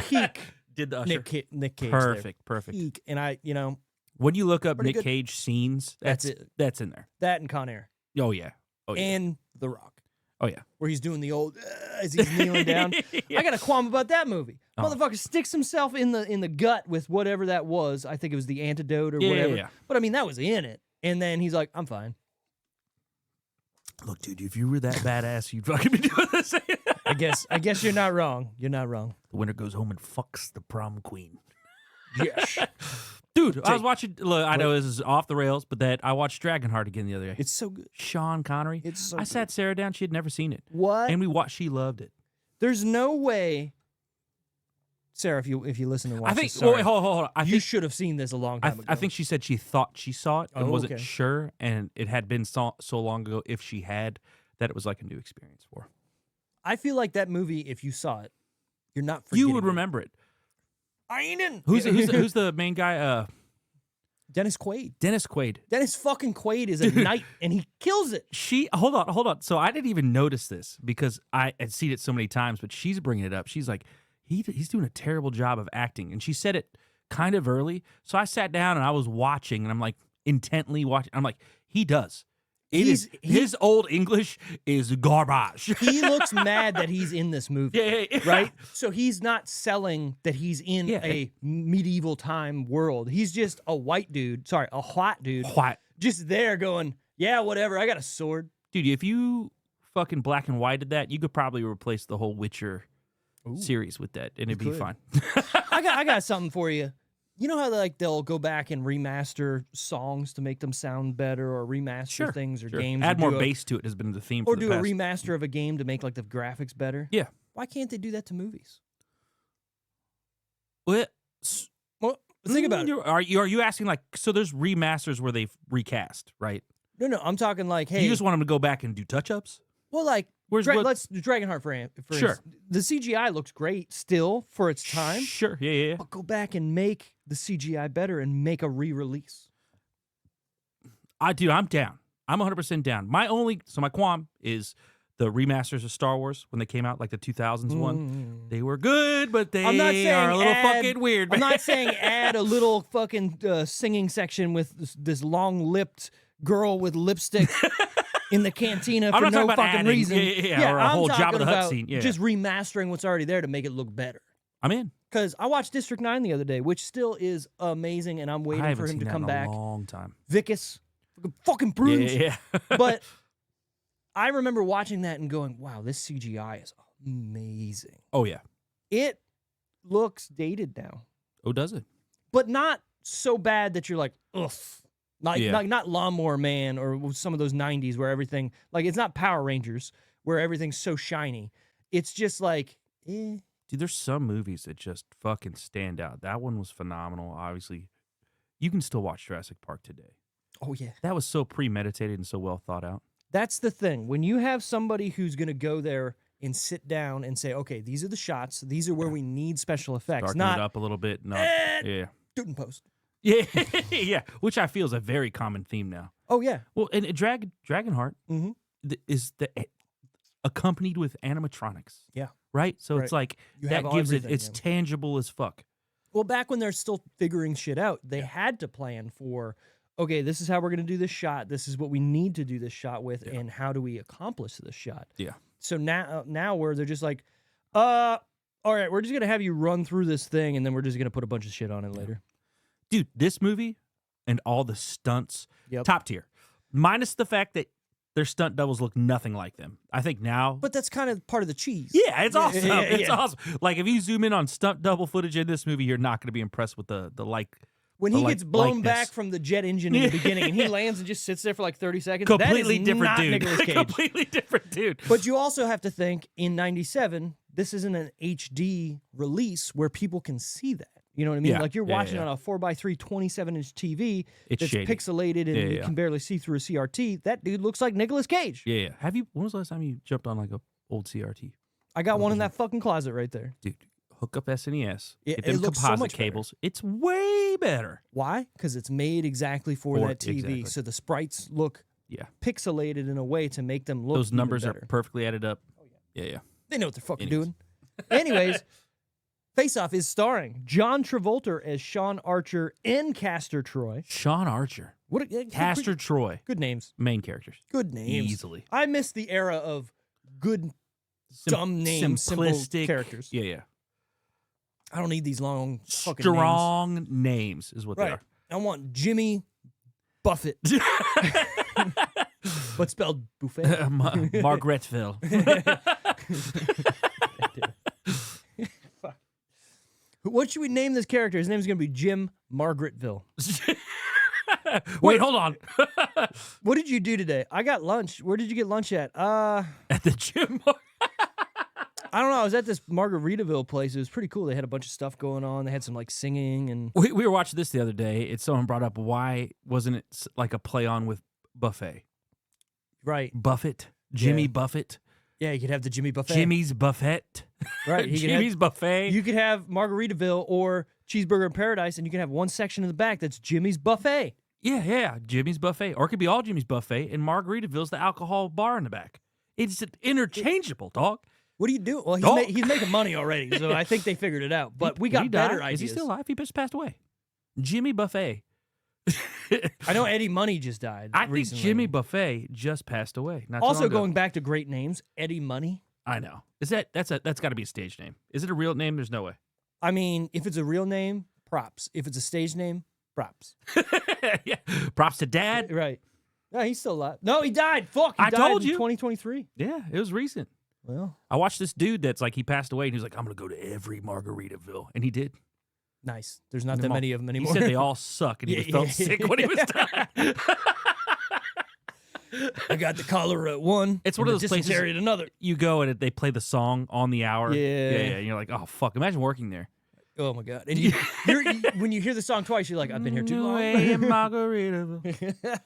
Speaker 2: peak.
Speaker 3: Did the usher.
Speaker 2: Nick Cage?
Speaker 3: Perfect.
Speaker 2: Peak. And
Speaker 3: when you look up Nick Cage scenes, that's in there.
Speaker 2: That and Con Air.
Speaker 3: Oh yeah.
Speaker 2: And The Rock.
Speaker 3: Oh yeah.
Speaker 2: Where he's doing the old as he's kneeling down. I got a qualm about that movie. Motherfucker sticks himself in the gut with whatever that was. I think it was the antidote or whatever.
Speaker 3: Yeah.
Speaker 2: But I mean that was in it. And then he's like, I'm fine.
Speaker 3: Look, dude, if you were that badass, you'd fucking be doing this.
Speaker 2: I guess you're not wrong. You're not wrong.
Speaker 3: The winner goes home and fucks the prom queen.
Speaker 2: Yes.
Speaker 3: Dude, I was watching. Look, I know this is off the rails, but I watched Dragonheart again the other day.
Speaker 2: It's so good.
Speaker 3: Sean Connery.
Speaker 2: It's so
Speaker 3: I sat Sarah down. She had never seen it.
Speaker 2: What?
Speaker 3: And we watched. She loved it.
Speaker 2: There's no way, Sarah. If you listen and watch,
Speaker 3: I think.
Speaker 2: this, sorry,
Speaker 3: wait, hold on.
Speaker 2: You should have seen this a long time ago.
Speaker 3: I think she said she thought she saw it and wasn't sure, and it had been so long ago. If she had, that it was like a new experience for her.
Speaker 2: I feel like that movie. If you saw it, you're not forgetting.
Speaker 3: You would remember it.
Speaker 2: I ain't in.
Speaker 3: Who's the main guy?
Speaker 2: Dennis Quaid.
Speaker 3: Dennis
Speaker 2: fucking Quaid is a knight, and he kills it.
Speaker 3: Hold on. So I didn't even notice this because I had seen it so many times, but she's bringing it up. She's like, he's doing a terrible job of acting, and she said it kind of early. So I sat down and I was watching, and I'm like intently watching. I'm like, he does. His old English is garbage.
Speaker 2: He looks mad that he's in this movie.
Speaker 3: Yeah.
Speaker 2: Right? So he's not selling that he's in a medieval time world. He's just a white dude. Sorry, a white dude. Just there going, yeah, whatever. I got a sword.
Speaker 3: Dude, if you fucking black and whited that, you could probably replace the whole Witcher series with that, and it'd be fine.
Speaker 2: I got something for you. You know how they'll go back and remaster songs to make them sound better, or remaster things or games.
Speaker 3: Add more bass to it has been the theme.
Speaker 2: Or
Speaker 3: for
Speaker 2: do
Speaker 3: the
Speaker 2: a
Speaker 3: past.
Speaker 2: remaster of a game to make the graphics better.
Speaker 3: Yeah.
Speaker 2: Why can't they do that to movies?
Speaker 3: Well,
Speaker 2: think about it.
Speaker 3: Are you asking so? There's remasters where they've recast, right?
Speaker 2: No. I'm talking like, hey,
Speaker 3: you just want them to go back and do touch-ups.
Speaker 2: Well, like. Let's do Dragonheart for instance. The CGI looks great still for its time.
Speaker 3: Sure, yeah.
Speaker 2: But go back and make the CGI better and make a re-release.
Speaker 3: Dude, I'm down. I'm 100% down. My qualm is the remasters of Star Wars when they came out, like the 2000s one. They were good, but they
Speaker 2: I'm not saying
Speaker 3: are a little
Speaker 2: add-
Speaker 3: fucking weird.
Speaker 2: I'm
Speaker 3: man.
Speaker 2: not saying add a little fucking singing section with this long-lipped girl with lipstick in the cantina
Speaker 3: I'm
Speaker 2: for
Speaker 3: not
Speaker 2: no
Speaker 3: talking about
Speaker 2: fucking
Speaker 3: adding,
Speaker 2: reason.
Speaker 3: or a
Speaker 2: I'm
Speaker 3: whole Jabba
Speaker 2: talking
Speaker 3: the Hutt
Speaker 2: about
Speaker 3: scene. Yeah.
Speaker 2: just remastering what's already there to make it look better.
Speaker 3: I'm in.
Speaker 2: Because I watched District 9 the other day, which still is amazing, and I'm
Speaker 3: I
Speaker 2: waiting
Speaker 3: haven't
Speaker 2: for him
Speaker 3: seen
Speaker 2: to
Speaker 3: that
Speaker 2: come
Speaker 3: in
Speaker 2: back.
Speaker 3: a long time.
Speaker 2: Vicus, fucking prunes.
Speaker 3: Yeah.
Speaker 2: But I remember watching that and going, wow, this CGI is amazing.
Speaker 3: Oh, yeah.
Speaker 2: It looks dated now,
Speaker 3: Oh, does it?
Speaker 2: but not so bad that you're like, ugh. Like,
Speaker 3: Yeah.
Speaker 2: not Lawnmower Man or some of those 90s where everything, like, it's not Power Rangers where everything's so shiny. It's just like, eh.
Speaker 3: Dude, there's some movies that just fucking stand out. That one was phenomenal. Obviously, you can still watch Jurassic Park today.
Speaker 2: Oh, yeah.
Speaker 3: That was so premeditated and so well thought out.
Speaker 2: That's the thing. When you have somebody who's going to go there and sit down and say, okay, these are the shots. These are where we need special effects.
Speaker 3: Darken
Speaker 2: not
Speaker 3: it up a little bit. No, yeah.
Speaker 2: do it in post.
Speaker 3: Yeah, yeah. Which I feel is a very common theme now.
Speaker 2: Oh, yeah.
Speaker 3: Well, and Dragonheart
Speaker 2: Mhm.
Speaker 3: is accompanied with animatronics.
Speaker 2: Yeah.
Speaker 3: Right? So
Speaker 2: Right.
Speaker 3: it's like,
Speaker 2: You
Speaker 3: that
Speaker 2: have
Speaker 3: gives it,
Speaker 2: everything,
Speaker 3: it's
Speaker 2: yeah.
Speaker 3: tangible as fuck.
Speaker 2: Well, back when they're still figuring shit out, they had to plan for, okay, this is how we're going to do this shot. This is what we need to do this shot with, and how do we accomplish this shot?
Speaker 3: Yeah.
Speaker 2: So now where they're just like, all right, we're just going to have you run through this thing, and then we're just going to put a bunch of shit on it later.
Speaker 3: Dude, this movie and all the stunts,
Speaker 2: Yep.
Speaker 3: top tier. Minus the fact that their stunt doubles look nothing like them. I think now...
Speaker 2: But that's kind of part of the cheese.
Speaker 3: yeah, it's awesome.
Speaker 2: yeah,
Speaker 3: It's
Speaker 2: yeah.
Speaker 3: awesome. Like, if you zoom in on stunt double footage in this movie, you're not going to be impressed with the
Speaker 2: When
Speaker 3: the
Speaker 2: he
Speaker 3: like-
Speaker 2: gets blown
Speaker 3: likeness.
Speaker 2: back from the jet engine in the beginning and he lands and just sits there for like 30 seconds,
Speaker 3: completely
Speaker 2: that is
Speaker 3: different
Speaker 2: not
Speaker 3: dude.
Speaker 2: Nicolas Cage.
Speaker 3: Completely different dude.
Speaker 2: But you also have to think, in 97, this isn't an HD release where people can see that. You know what I mean?
Speaker 3: Yeah.
Speaker 2: Like you're
Speaker 3: Yeah,
Speaker 2: watching
Speaker 3: yeah.
Speaker 2: on a 4x3 27-inch TV
Speaker 3: It's
Speaker 2: that's
Speaker 3: shady.
Speaker 2: pixelated and
Speaker 3: Yeah,
Speaker 2: you
Speaker 3: yeah.
Speaker 2: can barely see through a CRT. That dude looks like Nicolas Cage.
Speaker 3: Yeah. When was the last time you jumped on like a old CRT?
Speaker 2: I got one in that fucking closet right there.
Speaker 3: Dude, hook up SNES.
Speaker 2: It-
Speaker 3: Get them
Speaker 2: it looks so
Speaker 3: composite
Speaker 2: much better.
Speaker 3: cables. It's way better.
Speaker 2: Why? Because it's made exactly for that TV.
Speaker 3: Exactly.
Speaker 2: So the sprites look
Speaker 3: Yeah.
Speaker 2: pixelated in a way to make them look
Speaker 3: Those
Speaker 2: even
Speaker 3: numbers are
Speaker 2: better.
Speaker 3: perfectly added up. Yeah, yeah.
Speaker 2: They know what they're fucking
Speaker 3: Anyways.
Speaker 2: doing. Anyways, Face Off is starring John Travolta as Sean Archer and Castor Troy.
Speaker 3: Sean Archer.
Speaker 2: What
Speaker 3: Castor Troy.
Speaker 2: Good names.
Speaker 3: Main characters.
Speaker 2: Good names.
Speaker 3: Easily.
Speaker 2: I miss the era of good, dumb names, simple
Speaker 3: simplistic
Speaker 2: characters.
Speaker 3: Yeah, yeah.
Speaker 2: I don't need these long fucking
Speaker 3: Strong names is what
Speaker 2: names.
Speaker 3: they
Speaker 2: Right. I want Jimmy Buffett,
Speaker 3: are.
Speaker 2: but spelled buffet.
Speaker 3: Margaretville.
Speaker 2: Fuck. What should we name this character? His name's going to be Jim Margaretville.
Speaker 3: Wait, hold on.
Speaker 2: What did you do today? I got lunch. Where did you get lunch at?
Speaker 3: At the gym.
Speaker 2: I don't know. I was at this Margaritaville place. It was pretty cool. They had a bunch of stuff going on. They had some like singing and
Speaker 3: We were watching this the other day. Someone brought up, why wasn't it like a play on with buffet?
Speaker 2: right.
Speaker 3: Buffett. Jimmy
Speaker 2: Yeah.
Speaker 3: Buffett.
Speaker 2: Yeah, you could have the Jimmy Buffet.
Speaker 3: Jimmy's Buffet.
Speaker 2: Right. You could have-
Speaker 3: Jimmy's Buffet.
Speaker 2: You could have Margaritaville or Cheeseburger in Paradise, and you can have one section in the back that's Jimmy's Buffet.
Speaker 3: Yeah. Jimmy's Buffet. Or it could be all Jimmy's Buffet, and Margaritaville's the alcohol bar in the back. It's interchangeable, dog.
Speaker 2: What do you do? Well,
Speaker 3: Oh.
Speaker 2: he's making money already, so I think they figured it out. But we
Speaker 3: Did he
Speaker 2: got better
Speaker 3: die?
Speaker 2: ideas.
Speaker 3: Is he still alive? He just passed away. Jimmy Buffet.
Speaker 2: I know Eddie Money just died.
Speaker 3: I think
Speaker 2: recently.
Speaker 3: Jimmy Buffet just passed away. Not too
Speaker 2: Also,
Speaker 3: long ago.
Speaker 2: going back to great names, Eddie Money.
Speaker 3: I know. That's got to be a stage name. Is it a real name? There's no way.
Speaker 2: I mean, if it's a real name, props. If it's a stage name, props.
Speaker 3: Yeah. Props to Dad.
Speaker 2: Right. No, he's still alive. No, he died. Fuck. He
Speaker 3: I
Speaker 2: died
Speaker 3: told
Speaker 2: in
Speaker 3: you.
Speaker 2: 2023.
Speaker 3: Yeah, it was recent.
Speaker 2: Well,
Speaker 3: I watched this dude that's like he passed away and he was like, I'm gonna go to every Margaritaville, and he did.
Speaker 2: nice. There's not that
Speaker 3: Them all-
Speaker 2: many of them
Speaker 3: He
Speaker 2: anymore.
Speaker 3: said they all suck, and he
Speaker 2: Yeah,
Speaker 3: just felt
Speaker 2: yeah.
Speaker 3: sick when he was done.
Speaker 2: I got the cholera at one.
Speaker 3: It's one
Speaker 2: and
Speaker 3: of
Speaker 2: the
Speaker 3: those places-
Speaker 2: dysentery at another.
Speaker 3: You go and they play the song on the hour.
Speaker 2: Yeah.
Speaker 3: And you're like, oh fuck! Imagine working there.
Speaker 2: Oh my god! And when you hear the song twice, you're like, I've been here too long.
Speaker 3: Way in Margaritaville.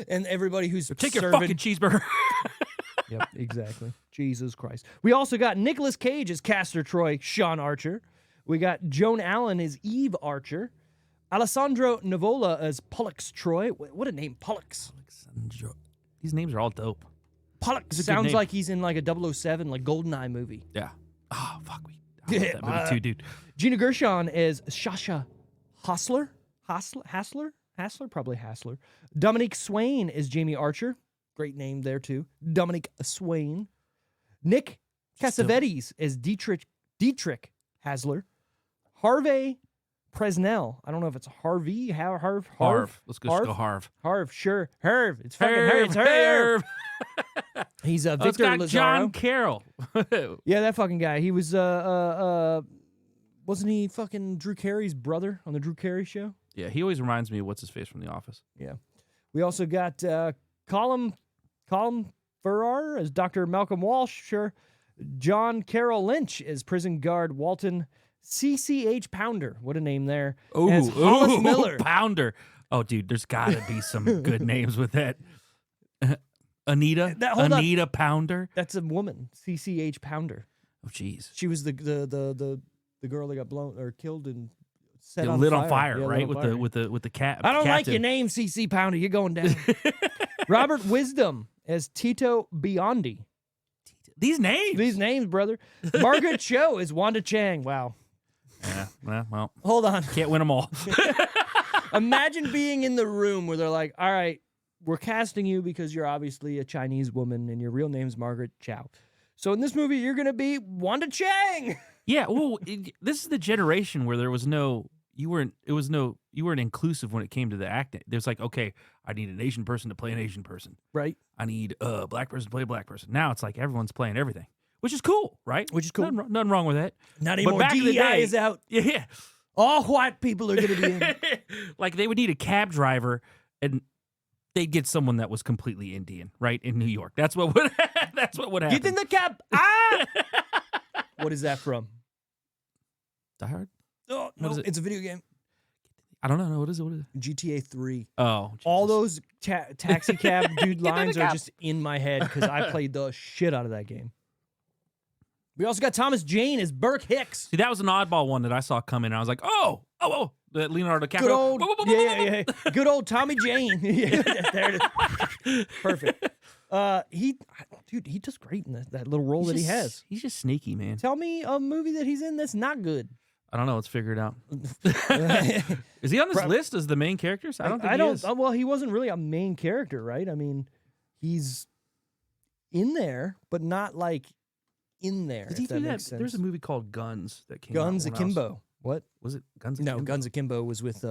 Speaker 2: And everybody who's
Speaker 3: Take your
Speaker 2: serving,
Speaker 3: fucking cheeseburger.
Speaker 2: Yep, exactly. Jesus Christ. We also got Nicolas Cage as Castor Troy, Sean Archer. We got Joan Allen as Eve Archer. Alessandro Nivola as Pollux Troy. What a name, Pollux.
Speaker 3: These names are all dope.
Speaker 2: Pollux
Speaker 3: It's a good
Speaker 2: sounds
Speaker 3: name.
Speaker 2: like he's in like a 007, like GoldenEye movie.
Speaker 3: Yeah. Oh, fuck. I love that movie too, dude.
Speaker 2: Gina Gershon as Shasha Hassler. Hassler? Probably Hassler. Dominique Swain is Jamie Archer. Great name there, too. Dominique Swain. Nick Cassavetes as Dietrich Hasler. Harvey Presnell. I don't know if it's Harvey. Harv.
Speaker 3: Let's go Harv.
Speaker 2: Harv, sure. Herv. It's fucking Herv. It's Herv. He's
Speaker 3: It's
Speaker 2: Victor
Speaker 3: got
Speaker 2: Lazaro.
Speaker 3: John Carroll.
Speaker 2: Yeah, that fucking guy. He was, wasn't he fucking Drew Carey's brother on the Drew Carey show?
Speaker 3: Yeah, he always reminds me of what's his face from The Office.
Speaker 2: Yeah. We also got Colin Farrar as Dr. Malcolm Walsh, sure. John Carroll Lynch as prison guard Walton CCH Pounder. What a name there. As Hollis Miller.
Speaker 3: Pounder. Oh, dude, there's got to be some good names with that. Anita Pounder.
Speaker 2: That's a woman. CCH Pounder.
Speaker 3: Oh, jeez.
Speaker 2: She was the girl that got blown or killed and set
Speaker 3: Yeah,
Speaker 2: on
Speaker 3: lit
Speaker 2: fire.
Speaker 3: on fire,
Speaker 2: Yeah,
Speaker 3: right?
Speaker 2: lit on fire.
Speaker 3: With the cat.
Speaker 2: I don't like
Speaker 3: captain.
Speaker 2: your name, CC Pounder. You're going down. Robert Wisdom as Tito Biondi.
Speaker 3: These names.
Speaker 2: These names, brother. Margaret Cho is Wanda Chang. Wow.
Speaker 3: Yeah, well,
Speaker 2: Hold on.
Speaker 3: can't win them all.
Speaker 2: Imagine being in the room where they're like, all right, we're casting you because you're obviously a Chinese woman and your real name's Margaret Chow. So in this movie, you're going to be Wanda Chang.
Speaker 3: Yeah, well, this is the generation where you weren't inclusive when it came to the acting. There's like, okay, I need an Asian person to play an Asian person.
Speaker 2: Right.
Speaker 3: I need a black person to play a black person. Now it's like everyone's playing everything, which is cool, right?
Speaker 2: Which is cool.
Speaker 3: Nothing wrong with that.
Speaker 2: Not
Speaker 3: But
Speaker 2: anymore.
Speaker 3: back in the
Speaker 2: DEI
Speaker 3: day-
Speaker 2: is out.
Speaker 3: Yeah.
Speaker 2: All white people are going to be in.
Speaker 3: Like they would need a cab driver and they'd get someone that was completely Indian, right? In New York. That's what would happen.
Speaker 2: Get in the cab. Ah! What is that from?
Speaker 3: Die Hard?
Speaker 2: Oh, no,
Speaker 3: is it?
Speaker 2: it's a video game.
Speaker 3: I don't know. What is it?
Speaker 2: GTA 3.
Speaker 3: Oh, Jesus.
Speaker 2: All those taxi cab dude
Speaker 3: the
Speaker 2: lines are
Speaker 3: cab.
Speaker 2: just in my head because I played the shit out of that game. We also got Thomas Jane as Burke Hicks.
Speaker 3: See, that was an oddball one that I saw come in. And I was like, oh, that Leonardo DiCaprio.
Speaker 2: Good old, yeah. Good old Tommy Jane. Yeah, there it is. Perfect. He does great in that little role that he has.
Speaker 3: He's just sneaky, man.
Speaker 2: Tell me a movie that he's in that's not good.
Speaker 3: I don't know. Let's figure it out. Is he on this list as the main characters? I don't think he is.
Speaker 2: Well, he wasn't really a main character, right? I mean, he's in there, but not like in there.
Speaker 3: Did he
Speaker 2: if that
Speaker 3: do that?
Speaker 2: makes sense.
Speaker 3: There's a movie called Guns that came
Speaker 2: Guns
Speaker 3: out. when I was-
Speaker 2: Akimbo. What?
Speaker 3: Was it Guns
Speaker 2: No,
Speaker 3: Akimbo?
Speaker 2: Guns Akimbo was with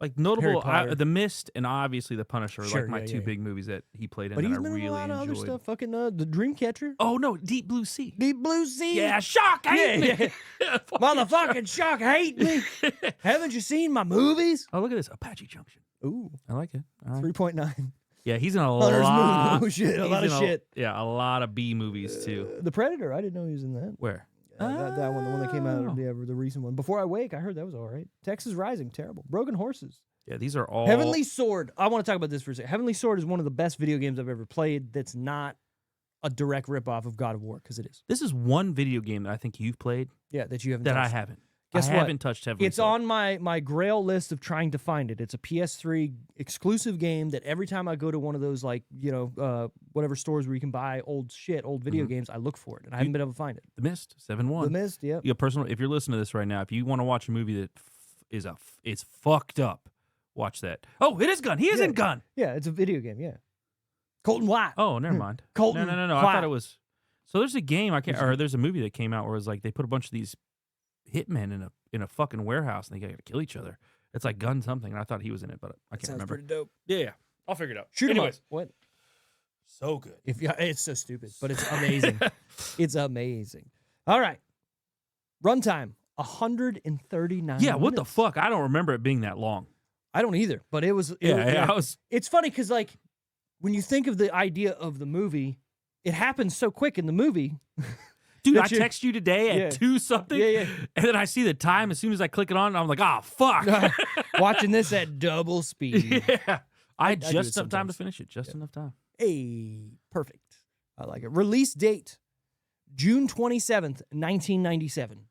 Speaker 3: Like notable,
Speaker 2: Potter.
Speaker 3: The Mist and obviously The Punisher are
Speaker 2: Sure,
Speaker 3: like my
Speaker 2: yeah,
Speaker 3: two
Speaker 2: yeah.
Speaker 3: big movies that he played in
Speaker 2: but
Speaker 3: that
Speaker 2: he's
Speaker 3: I
Speaker 2: been
Speaker 3: really
Speaker 2: in a lot of
Speaker 3: enjoyed.
Speaker 2: other stuff. Fucking The Dreamcatcher.
Speaker 3: Oh no, Deep Blue Sea.
Speaker 2: Deep Blue Sea.
Speaker 3: Yeah, Shock hate me. Fucking
Speaker 2: Motherfucking Shock hate me. Haven't you seen my movies?
Speaker 3: Oh, look at this Apache Junction.
Speaker 2: Ooh,
Speaker 3: I like it. All right.
Speaker 2: 3.9.
Speaker 3: Yeah, he's in a
Speaker 2: Hunter's
Speaker 3: lot.
Speaker 2: Moon. Oh, shit, a
Speaker 3: he's
Speaker 2: lot of
Speaker 3: in
Speaker 2: shit.
Speaker 3: Yeah, a lot of B movies too.
Speaker 2: The Predator. I didn't know he was in that.
Speaker 3: Where?
Speaker 2: That one, the one that came out,
Speaker 3: Oh.
Speaker 2: the recent one. Before I Wake, I heard that was all right. Texas Rising, terrible. Broken Horses.
Speaker 3: Yeah, these are all
Speaker 2: Heavenly Sword. I want to talk about this for a second. Heavenly Sword is one of the best video games I've ever played that's not a direct ripoff of God of War, because it is.
Speaker 3: This is one video game that I think you've played
Speaker 2: Yeah, that you haven't
Speaker 3: that
Speaker 2: touched.
Speaker 3: I haven't.
Speaker 2: Guess
Speaker 3: I
Speaker 2: what?
Speaker 3: haven't touched Heavenly
Speaker 2: It's
Speaker 3: Sword.
Speaker 2: on my grail list of trying to find it. It's a PS3 exclusive game that every time I go to one of those, like, whatever stores where you can buy old video games, I look for it, and I haven't been able to find it.
Speaker 3: The Mist, 7-1.
Speaker 2: The Mist, yep.
Speaker 3: If you're listening to this right now, if you want to watch a movie that is fucked up, watch that. Oh, it is Gun. He is in Gun.
Speaker 2: Yeah, it's a video game, yeah. Colton White.
Speaker 3: Oh, never mind.
Speaker 2: Colton
Speaker 3: No. I
Speaker 2: White.
Speaker 3: thought it was. So there's a game there's a movie that came out where it was like they put a bunch of these hitmen in a fucking warehouse and they got to kill each other. It's like Gun something, and I thought he was in it, but I can't
Speaker 2: Sounds
Speaker 3: remember.
Speaker 2: pretty dope.
Speaker 3: Yeah, I'll figure it out.
Speaker 2: Shoot 'em up.
Speaker 3: Anyways,
Speaker 2: What?
Speaker 3: so good.
Speaker 2: It's so stupid, but it's amazing. It's amazing. All right. Runtime, 139
Speaker 3: Yeah, what the
Speaker 2: minutes.
Speaker 3: fuck? I don't remember it being that long.
Speaker 2: I don't either, but it was.
Speaker 3: I was.
Speaker 2: It's funny because, like, when you think of the idea of the movie, it happens so quick in the movie.
Speaker 3: Dude, I
Speaker 2: That you-
Speaker 3: text you today at 2 something.
Speaker 2: Yeah.
Speaker 3: And then I see the time as soon as I click it on, and I'm like, oh, fuck.
Speaker 2: Watching this at double speed.
Speaker 3: Yeah. I had
Speaker 2: do it
Speaker 3: just enough time to
Speaker 2: sometimes.
Speaker 3: finish it. Just enough time.
Speaker 2: Hey, perfect. I like it. Release date, June 27th, 1997.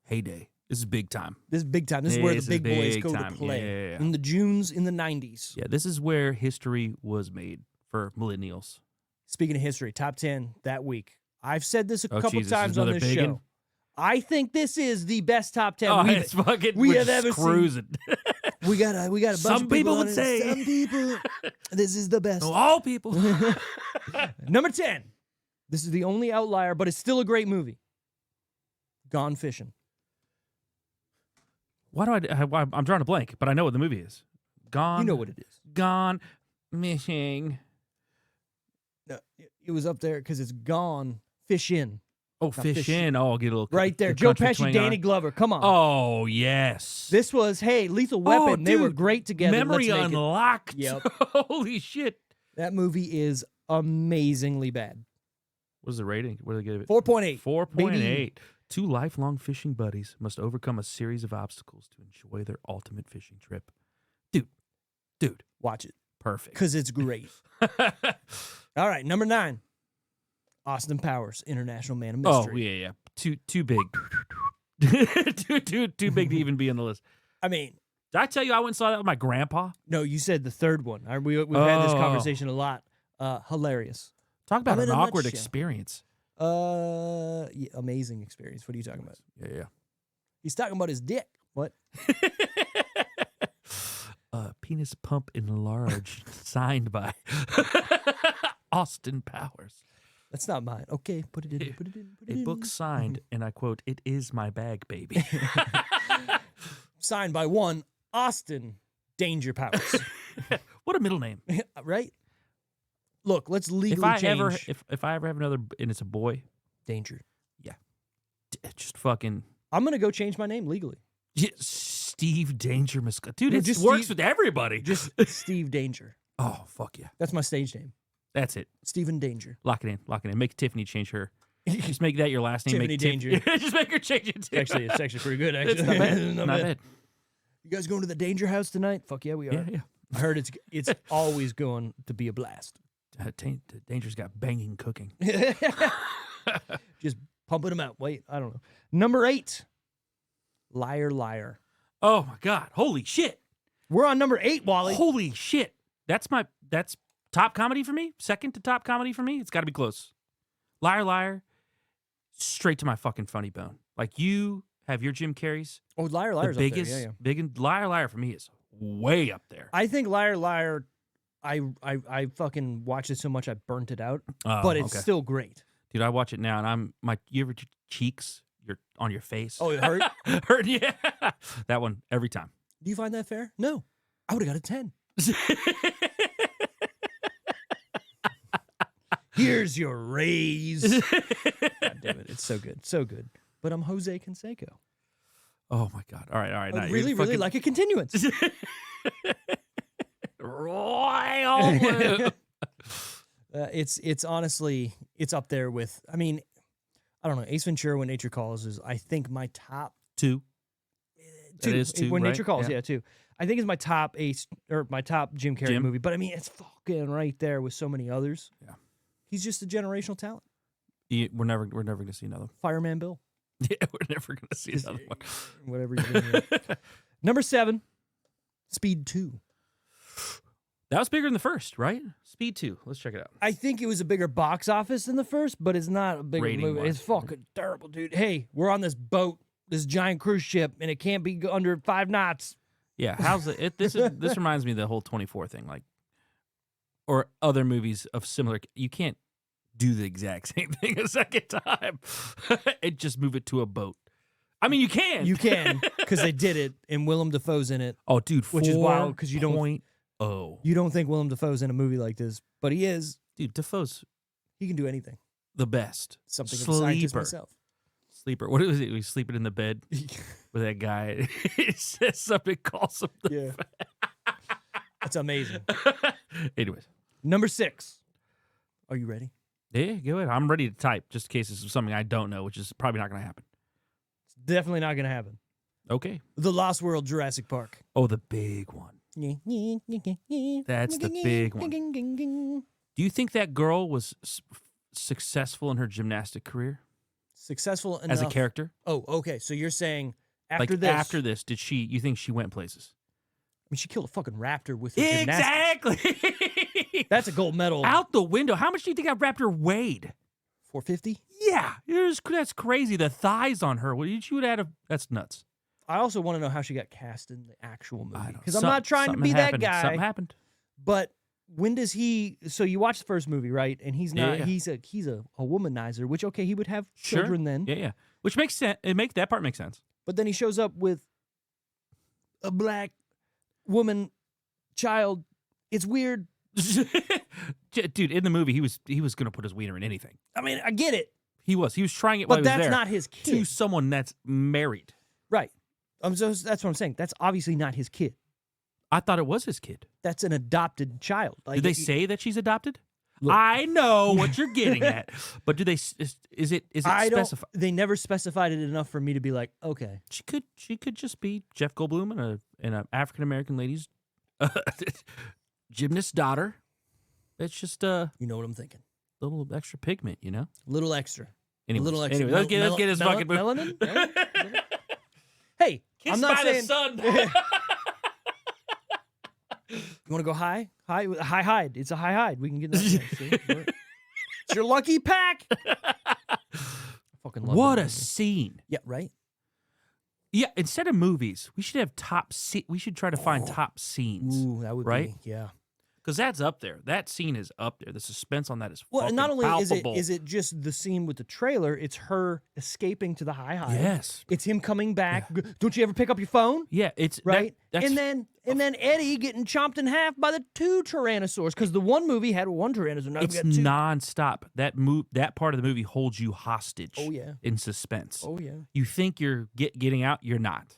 Speaker 3: Heyday. This is big time.
Speaker 2: This is big time. This is where the
Speaker 3: This is
Speaker 2: big boys
Speaker 3: big
Speaker 2: go
Speaker 3: time.
Speaker 2: to play.
Speaker 3: Yeah.
Speaker 2: In the Junes in the 90s.
Speaker 3: Yeah, this is where history was made for millennials.
Speaker 2: Speaking of history, top 10 that week. I've said this a
Speaker 3: Oh,
Speaker 2: couple
Speaker 3: Jesus,
Speaker 2: times on
Speaker 3: another
Speaker 2: this
Speaker 3: big
Speaker 2: show.
Speaker 3: one?
Speaker 2: I think this is the best top 10
Speaker 3: Oh,
Speaker 2: we
Speaker 3: it's fucking.
Speaker 2: we
Speaker 3: we're
Speaker 2: have
Speaker 3: just
Speaker 2: ever seen.
Speaker 3: cruising.
Speaker 2: We got a bunch
Speaker 3: Some
Speaker 2: of
Speaker 3: people
Speaker 2: on
Speaker 3: would
Speaker 2: it.
Speaker 3: say.
Speaker 2: Some people. This is the best.
Speaker 3: No, all people.
Speaker 2: Number 10. This is the only outlier, but it's still a great movie. Gone Fishing.
Speaker 3: Why do I'm drawing a blank, but I know what the movie is. Gone.
Speaker 2: You know what it is.
Speaker 3: Gone Missing.
Speaker 2: No, it was up there because it's Gone Fishing.
Speaker 3: Oh,
Speaker 2: Fish.
Speaker 3: in. Oh, I'll get a little
Speaker 2: Right there.
Speaker 3: the
Speaker 2: Joe
Speaker 3: country
Speaker 2: Pesci,
Speaker 3: twang
Speaker 2: Danny
Speaker 3: on.
Speaker 2: Glover. Come on.
Speaker 3: Oh, yes.
Speaker 2: This was, hey, Lethal Weapon. They were
Speaker 3: dude.
Speaker 2: great together.
Speaker 3: Memory
Speaker 2: Let's make it.
Speaker 3: unlocked.
Speaker 2: Yep.
Speaker 3: Holy shit.
Speaker 2: That movie is amazingly bad.
Speaker 3: What is the rating? What do they give it?
Speaker 2: 4.8.
Speaker 3: 4.8. Two lifelong fishing buddies must overcome a series of obstacles to enjoy their ultimate fishing trip. Dude,
Speaker 2: Watch it
Speaker 3: perfect.
Speaker 2: because it's great. All right, number 9. Austin Powers, International Man of Mystery.
Speaker 3: Oh, yeah. Too big. too big to even be on the list.
Speaker 2: I mean,
Speaker 3: Did I tell you I went and saw that with my grandpa?
Speaker 2: no, you said the third one. We've had this conversation a lot. Hilarious.
Speaker 3: Talk about
Speaker 2: I'm in
Speaker 3: an
Speaker 2: a
Speaker 3: awkward
Speaker 2: nutshell.
Speaker 3: experience.
Speaker 2: Yeah, amazing experience. What are you talking about?
Speaker 3: Yeah.
Speaker 2: He's talking about his dick. What?
Speaker 3: Penis pump enlarged, signed by Austin Powers.
Speaker 2: That's not mine. Okay, put it in. Put it in. Put it
Speaker 3: A
Speaker 2: in.
Speaker 3: book signed, and I quote, "It is my bag, baby."
Speaker 2: Signed by one Austin Danger Powers.
Speaker 3: What a middle name.
Speaker 2: Right? Look, let's legally
Speaker 3: If I
Speaker 2: change.
Speaker 3: ever have another, and it's a boy,
Speaker 2: Danger.
Speaker 3: just fucking
Speaker 2: I'm gonna go change my name legally.
Speaker 3: Steve Danger Muscat. Dude,
Speaker 2: No,
Speaker 3: it
Speaker 2: just
Speaker 3: works
Speaker 2: Steve-
Speaker 3: with everybody.
Speaker 2: Just Steve Danger.
Speaker 3: Oh, fuck yeah.
Speaker 2: That's my stage name.
Speaker 3: That's it.
Speaker 2: Stephen Danger.
Speaker 3: Lock it in. Make Tiffany change her. Just make that your last name.
Speaker 2: Tiffany
Speaker 3: make
Speaker 2: Danger.
Speaker 3: Just make her change it too.
Speaker 2: It's actually pretty good. Actually,
Speaker 3: It's not bad.
Speaker 2: It's
Speaker 3: Not bad.
Speaker 2: You guys going to the Danger House tonight? Fuck yeah, we are.
Speaker 3: Yeah.
Speaker 2: I heard it's always going to be a blast.
Speaker 3: Danger's got banging cooking.
Speaker 2: Just pumping them out. Wait, I don't know. Number 8, Liar Liar.
Speaker 3: Oh my God. Holy shit.
Speaker 2: We're on number 8, Wally.
Speaker 3: Holy shit. That's top comedy for me. Second to top comedy for me. It's got to be close. Liar Liar. Straight to my fucking funny bone. Like you have your Jim Carrey's.
Speaker 2: Oh, Liar Liar's
Speaker 3: The
Speaker 2: up
Speaker 3: biggest,
Speaker 2: there. Yeah.
Speaker 3: big and Liar Liar for me is way up there.
Speaker 2: I think Liar Liar, I fucking watched it so much I burnt it out, but it's
Speaker 3: okay.
Speaker 2: still great.
Speaker 3: Dude, I watch it now, and you ever cheeks? You're on your face.
Speaker 2: Oh, it hurt?
Speaker 3: Hurt, yeah. That one every time.
Speaker 2: Do you find that fair? No. I would have got a 10. Here's your raise. God damn it. It's so good. So good. But I'm Jose Canseco.
Speaker 3: Oh my God! All right.
Speaker 2: I
Speaker 3: now
Speaker 2: really,
Speaker 3: you're
Speaker 2: really
Speaker 3: fucking-
Speaker 2: like a continuance.
Speaker 3: Royal.
Speaker 2: It's honestly, it's up there with, I mean, I don't know. Ace Ventura, When Nature Calls is, I think, my top
Speaker 3: 2.
Speaker 2: two.
Speaker 3: It is 2,
Speaker 2: When
Speaker 3: right?
Speaker 2: Nature Calls,
Speaker 3: Yeah.
Speaker 2: yeah, 2. I think it's my top Ace, or my top Jim Carrey
Speaker 3: Jim?
Speaker 2: movie. But I mean, it's fucking right there with so many others.
Speaker 3: Yeah.
Speaker 2: He's just a generational talent.
Speaker 3: We're never gonna see another.
Speaker 2: Fireman Bill.
Speaker 3: Yeah, we're never gonna see another one.
Speaker 2: Whatever you're doing. Number 7, Speed 2.
Speaker 3: That was bigger than the first, right? Speed 2. Let's check it out.
Speaker 2: I think it was a bigger box office than the first, but it's not a bigger movie.
Speaker 3: Rating-wise.
Speaker 2: It's fucking terrible, dude. Hey, we're on this boat, this giant cruise ship, and it can't be under 5 knots.
Speaker 3: Yeah, how's it? This reminds me of the whole 24 thing, like, or other movies of similar. You can't do the exact same thing a second time. And just move it to a boat. I mean, you can.
Speaker 2: You can, because they did it, and Willem Dafoe's in it.
Speaker 3: Oh, dude,
Speaker 2: Which is wild, 'cause you don't-
Speaker 3: 4.0.
Speaker 2: You don't think Willem Dafoe's in a movie like this, but he is.
Speaker 3: Dude, Defoe's
Speaker 2: He can do anything.
Speaker 3: the best.
Speaker 2: Something of a scientist
Speaker 3: Sleeper.
Speaker 2: myself.
Speaker 3: Sleeper. What was it? He was sleeping in the bed with that guy. He says something, calls him.
Speaker 2: Yeah. That's amazing.
Speaker 3: Anyways.
Speaker 2: Number 6. Are you ready?
Speaker 3: Yeah, go ahead. I'm ready to type just in case this is something I don't know, which is probably not going to happen.
Speaker 2: It's definitely not going to happen.
Speaker 3: Okay.
Speaker 2: The Lost World Jurassic Park.
Speaker 3: Oh, the big one. That's the big one. Do you think that girl was successful in her gymnastic career
Speaker 2: Successful enough.
Speaker 3: as a character?
Speaker 2: Oh, okay. So you're saying after
Speaker 3: Like
Speaker 2: this.
Speaker 3: after this, you think she went places?
Speaker 2: mean, she killed a fucking raptor with her gymnastics.
Speaker 3: Exactly.
Speaker 2: That's a gold medal.
Speaker 3: Out the window. How much do you think that raptor weighed?
Speaker 2: 450.
Speaker 3: Yeah, that's crazy. The thighs on her. What did you would add? That's nuts.
Speaker 2: I also want to know how she got cast in the actual movie, because I'm
Speaker 3: Some-
Speaker 2: not trying to
Speaker 3: something
Speaker 2: be that
Speaker 3: happened.
Speaker 2: guy.
Speaker 3: Something happened.
Speaker 2: But when does he? So you watch the first movie, right? And he's not.
Speaker 3: Yeah.
Speaker 2: He's a womanizer. Which, okay, he would have
Speaker 3: Sure.
Speaker 2: children then.
Speaker 3: Yeah. Which makes sense. That part makes sense.
Speaker 2: But then he shows up with a black woman child. It's weird.
Speaker 3: Dude, in the movie, he was gonna put his wiener in anything.
Speaker 2: I mean, I get it,
Speaker 3: He was trying it while
Speaker 2: but
Speaker 3: he was
Speaker 2: that's
Speaker 3: there
Speaker 2: not his
Speaker 3: to
Speaker 2: kid,
Speaker 3: someone that's married.
Speaker 2: right? So that's what I'm saying. That's obviously not his kid.
Speaker 3: I thought it was his kid.
Speaker 2: That's an adopted child. Like,
Speaker 3: Did they say that she's adopted?
Speaker 2: Look.
Speaker 3: I know what you're getting at, but do they? Is it
Speaker 2: I don't.
Speaker 3: specified?
Speaker 2: They never specified it enough for me to be like, okay.
Speaker 3: She could just be Jeff Goldblum and an African American lady's gymnast daughter. It's just a
Speaker 2: You know what I'm thinking?
Speaker 3: little extra pigment, you know.
Speaker 2: Little extra.
Speaker 3: Anyways,
Speaker 2: a little extra.
Speaker 3: let's get his fucking movie.
Speaker 2: melanin. Right? Hey, I'm not saying.
Speaker 3: sun.
Speaker 2: You want to go high? High hide. It's a high hide. We can get that. See? It's your lucky pack. I fucking love
Speaker 3: What
Speaker 2: that
Speaker 3: a
Speaker 2: movie.
Speaker 3: scene!
Speaker 2: Yeah, right.
Speaker 3: Yeah, instead of movies, we should have we should try to find top scenes.
Speaker 2: Ooh, that would
Speaker 3: right?
Speaker 2: be, yeah.
Speaker 3: Because that's up there. That scene is up there. The suspense on that is
Speaker 2: Well,
Speaker 3: fucking
Speaker 2: not only
Speaker 3: palpable.
Speaker 2: is it just the scene with the trailer, it's her escaping to the high hide.
Speaker 3: Yes.
Speaker 2: It's him coming back. Don't you ever pick up your phone?
Speaker 3: Yeah, it's
Speaker 2: Right?
Speaker 3: that's
Speaker 2: and then Eddie getting chomped in half by the 2 Tyrannosaurs, because the one movie had 1 Tyrannosaur. Now
Speaker 3: it's
Speaker 2: we got 2.
Speaker 3: nonstop. That part of the movie holds you hostage.
Speaker 2: Oh, yeah.
Speaker 3: In suspense.
Speaker 2: Oh, yeah.
Speaker 3: You think you're getting out. You're not.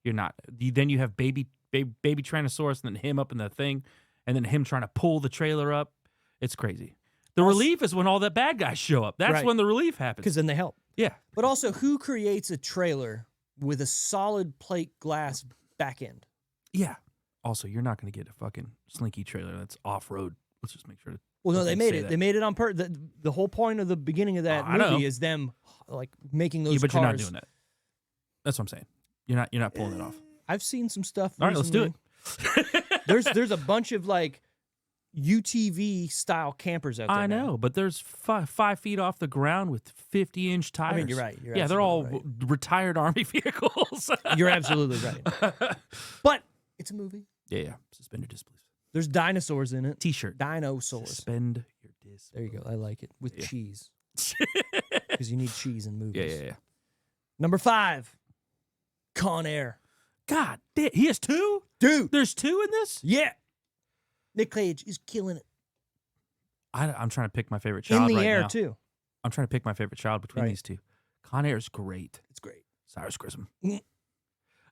Speaker 3: You're not. Then you have baby Tyrannosaurus, and then him up in the thing, and then him trying to pull the trailer up. It's crazy. The relief is when all the bad guys show up. That's
Speaker 2: Right.
Speaker 3: when the relief happens.
Speaker 2: Because then they help.
Speaker 3: Yeah.
Speaker 2: But also, who creates a trailer with a solid plate glass back end?
Speaker 3: Yeah. Also, you're not going to get a fucking slinky trailer that's off road. Let's just make sure to.
Speaker 2: Well, no, they
Speaker 3: fucking
Speaker 2: made
Speaker 3: say
Speaker 2: it.
Speaker 3: that.
Speaker 2: They made it on purpose. The whole point of the beginning of that
Speaker 3: I know.
Speaker 2: movie is them like making those
Speaker 3: Yeah, but
Speaker 2: cars.
Speaker 3: you're not doing that. That's what I'm saying. You're not pulling it off.
Speaker 2: I've seen some stuff.
Speaker 3: All right, let's do
Speaker 2: recently.
Speaker 3: it.
Speaker 2: There's a bunch of like UTV style campers out there.
Speaker 3: I
Speaker 2: now.
Speaker 3: know, but there's 5 feet off the ground with 50-inch tires.
Speaker 2: I mean, you're right. You're
Speaker 3: yeah, they're all
Speaker 2: absolutely
Speaker 3: retired Army vehicles.
Speaker 2: You're absolutely right. But it's a movie.
Speaker 3: Yeah. Suspend your disbelief.
Speaker 2: There's dinosaurs in it.
Speaker 3: T-shirt.
Speaker 2: Dinosaurs.
Speaker 3: Suspend your disbelief.
Speaker 2: There you go. I like it with
Speaker 3: Yeah.
Speaker 2: cheese, because you need cheese in movies.
Speaker 3: Yeah.
Speaker 2: Number 5, Con Air.
Speaker 3: God damn, he has 2?
Speaker 2: Dude.
Speaker 3: There's 2 in this?
Speaker 2: Yeah. Nick Cage is killing it.
Speaker 3: I'm trying to pick my favorite child
Speaker 2: In the
Speaker 3: right
Speaker 2: air,
Speaker 3: now.
Speaker 2: too.
Speaker 3: I'm trying to pick my favorite child between
Speaker 2: Right.
Speaker 3: these 2. Con Air is great.
Speaker 2: It's great.
Speaker 3: Cyrus Grissom.
Speaker 2: Mm.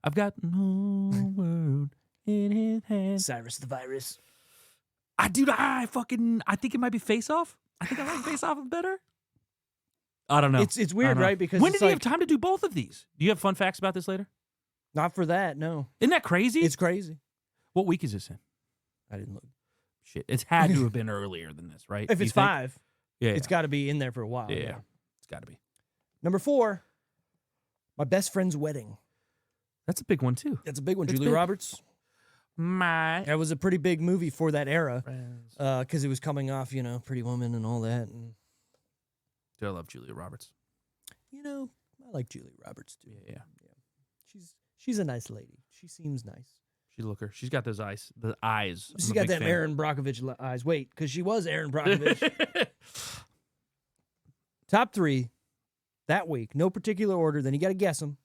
Speaker 3: I've got no word in his hand.
Speaker 2: Cyrus the Virus.
Speaker 3: I think it might be Face Off. I think I like Face Off better. I don't know.
Speaker 2: It's
Speaker 3: I
Speaker 2: weird,
Speaker 3: don't know.
Speaker 2: right? Because
Speaker 3: when
Speaker 2: it's
Speaker 3: did he
Speaker 2: like,
Speaker 3: have time to do both of these? Do you have fun facts about this later?
Speaker 2: Not for that, no.
Speaker 3: Isn't that crazy?
Speaker 2: It's crazy.
Speaker 3: What week is this in?
Speaker 2: I didn't look.
Speaker 3: Shit, it's had to have been earlier than this, right?
Speaker 2: If
Speaker 3: You
Speaker 2: it's
Speaker 3: think?
Speaker 2: 5,
Speaker 3: yeah,
Speaker 2: it's got to be in there for a while.
Speaker 3: yeah, it's got to be.
Speaker 2: Number 4, My Best Friend's Wedding.
Speaker 3: That's a big one too.
Speaker 2: That's a big one.
Speaker 3: It's
Speaker 2: Julie
Speaker 3: big.
Speaker 2: Roberts.
Speaker 3: My
Speaker 2: That was a pretty big movie for that era,
Speaker 3: friends.
Speaker 2: because it was coming off, Pretty Woman and all that. And,
Speaker 3: Dude, I love Julia Roberts.
Speaker 2: I like Julie Roberts too.
Speaker 3: Yeah.
Speaker 2: She's a nice lady. She seems nice.
Speaker 3: She's got those eyes. The eyes.
Speaker 2: She's got them Aaron Brockovich eyes. Wait, because she was Aaron Brockovich. Top 3 that week, no particular order. Then you got to guess them.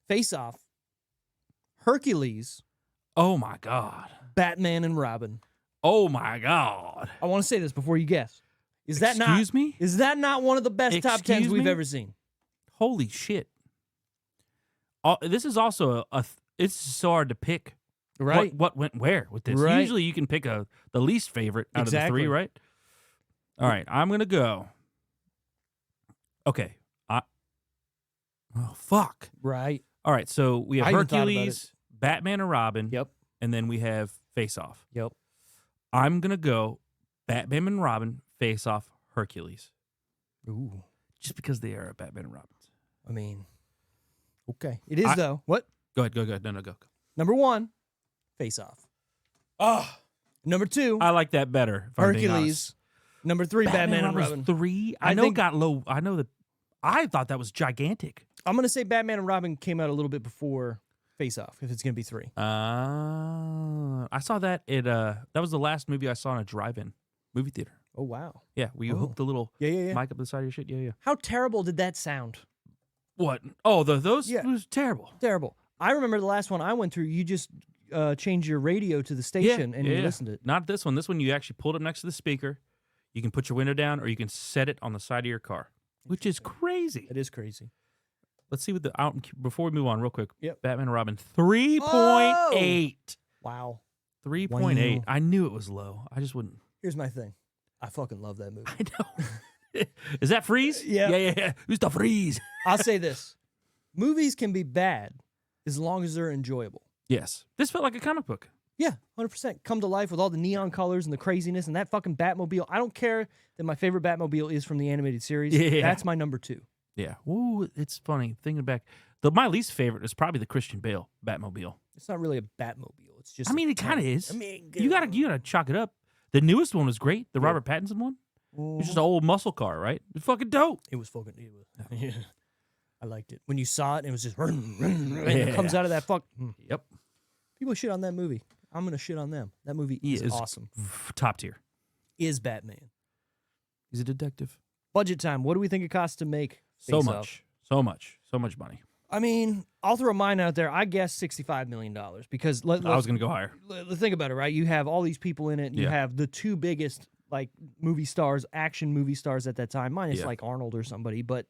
Speaker 2: Face Off, Hercules,
Speaker 3: Oh my god.
Speaker 2: Batman and Robin.
Speaker 3: Oh my god.
Speaker 2: I want to say this before you guess. Is that
Speaker 3: Excuse me?
Speaker 2: Is that not one of the best top 10s
Speaker 3: Excuse
Speaker 2: we've
Speaker 3: me?
Speaker 2: ever seen?
Speaker 3: Holy shit. This is also it's so hard to pick.
Speaker 2: Right.
Speaker 3: What went where with this?
Speaker 2: Right.
Speaker 3: Usually you can pick the least favorite out of the
Speaker 2: Exactly.
Speaker 3: 3, right? All right, I'm gonna go. Okay. Oh fuck.
Speaker 2: Right.
Speaker 3: All right, so we have
Speaker 2: I even thought about
Speaker 3: Hercules, Batman and Robin,
Speaker 2: Yep.
Speaker 3: and then we have Face Off.
Speaker 2: Yep.
Speaker 3: I'm gonna go Batman and Robin, Face Off, Hercules,
Speaker 2: Ooh.
Speaker 3: just because they are Batman and Robin.
Speaker 2: I mean, okay. It is, though. What?
Speaker 3: Go ahead. No, go.
Speaker 2: Number 1, Face Off. Number 2,
Speaker 3: I like that better. If I'm being honest.
Speaker 2: Hercules. Number 3, Batman and Robin.
Speaker 3: 3.
Speaker 2: I
Speaker 3: I know
Speaker 2: think-
Speaker 3: it got low. I know that. I thought that was gigantic.
Speaker 2: I'm going to say Batman and Robin came out a little bit before Face Off, if it's going to be 3.
Speaker 3: I saw that that was the last movie I saw in a drive-in movie theater.
Speaker 2: Oh, wow.
Speaker 3: Yeah, where you hook the little
Speaker 2: Yeah.
Speaker 3: mic up the side of your shit. Yeah.
Speaker 2: How terrible did that sound?
Speaker 3: What? Oh, those
Speaker 2: Yeah.
Speaker 3: was terrible.
Speaker 2: Terrible. I remember the last one I went through, you just changed your radio to the station and you listened to it.
Speaker 3: Not this one. This one you actually pulled up next to the speaker. You can put your window down, or you can set it on the side of your car, which is crazy.
Speaker 2: It is crazy.
Speaker 3: Let's see what before we move on, real quick.
Speaker 2: Yep.
Speaker 3: Batman and Robin 3.8.
Speaker 2: Wow.
Speaker 3: 3.8.
Speaker 2: Wow.
Speaker 3: I knew it was low. I just wouldn't.
Speaker 2: Here's my thing. I fucking love that movie.
Speaker 3: I know. Is that Freeze?
Speaker 2: Yeah.
Speaker 3: Yeah. Who's the Freeze?
Speaker 2: I'll say this. Movies can be bad as long as they're enjoyable.
Speaker 3: Yes. This felt like a comic book.
Speaker 2: Yeah, 100%. Come to life with all the neon colors and the craziness and that fucking Batmobile. I don't care that my favorite Batmobile is from the animated series.
Speaker 3: Yeah.
Speaker 2: That's my number 2.
Speaker 3: Yeah. Ooh, it's funny. Thinking back, my least favorite is probably the Christian Bale Batmobile.
Speaker 2: It's not really a Batmobile. It's just.
Speaker 3: I mean,
Speaker 2: a
Speaker 3: it kind of
Speaker 2: tank.
Speaker 3: is.
Speaker 2: I mean,
Speaker 3: You gotta chalk it up. The newest one was great. The Robert Pattinson one. It was just an old muscle car, right? It's fucking dope.
Speaker 2: It was fucking. Yeah. I liked it when you saw it. It was just. And it comes out of that fuck.
Speaker 3: Yep.
Speaker 2: People shit on that movie. I'm gonna shit on them. That movie is awesome.
Speaker 3: Top tier.
Speaker 2: Is Batman.
Speaker 3: He's a detective.
Speaker 2: Budget time. What do we think it costs to make?
Speaker 3: So
Speaker 2: Face
Speaker 3: much.
Speaker 2: Off?
Speaker 3: So much money.
Speaker 2: I mean, I'll throw mine out there. I guess $65 million because
Speaker 3: I was gonna go higher.
Speaker 2: Think about it, right? You have all these people in it. You
Speaker 3: Yeah.
Speaker 2: have the 2 biggest like movie stars, action movie stars at that time, minus like Arnold or somebody. But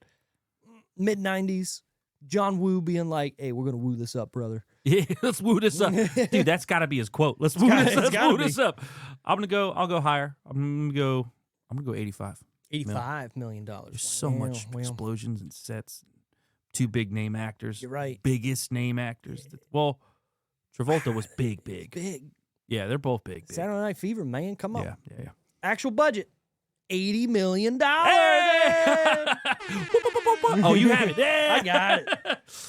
Speaker 2: mid 90s, John Woo being like, "Hey, we're gonna woo this up, brother."
Speaker 3: Yeah, let's woo this up, dude. That's got to be his quote. Let's woo this up. I'll go higher. I'm gonna go 85.
Speaker 2: $85 million.
Speaker 3: There's so much explosions and sets. 2 big name actors.
Speaker 2: You're right.
Speaker 3: Biggest name actors. Well, Travolta was big.
Speaker 2: Big.
Speaker 3: Yeah, they're both big.
Speaker 2: Saturday Night Fever, man. Come on.
Speaker 3: Yeah.
Speaker 2: Actual budget, $80 million.
Speaker 3: Hey! Oh, you have it. Yeah.
Speaker 2: I got it.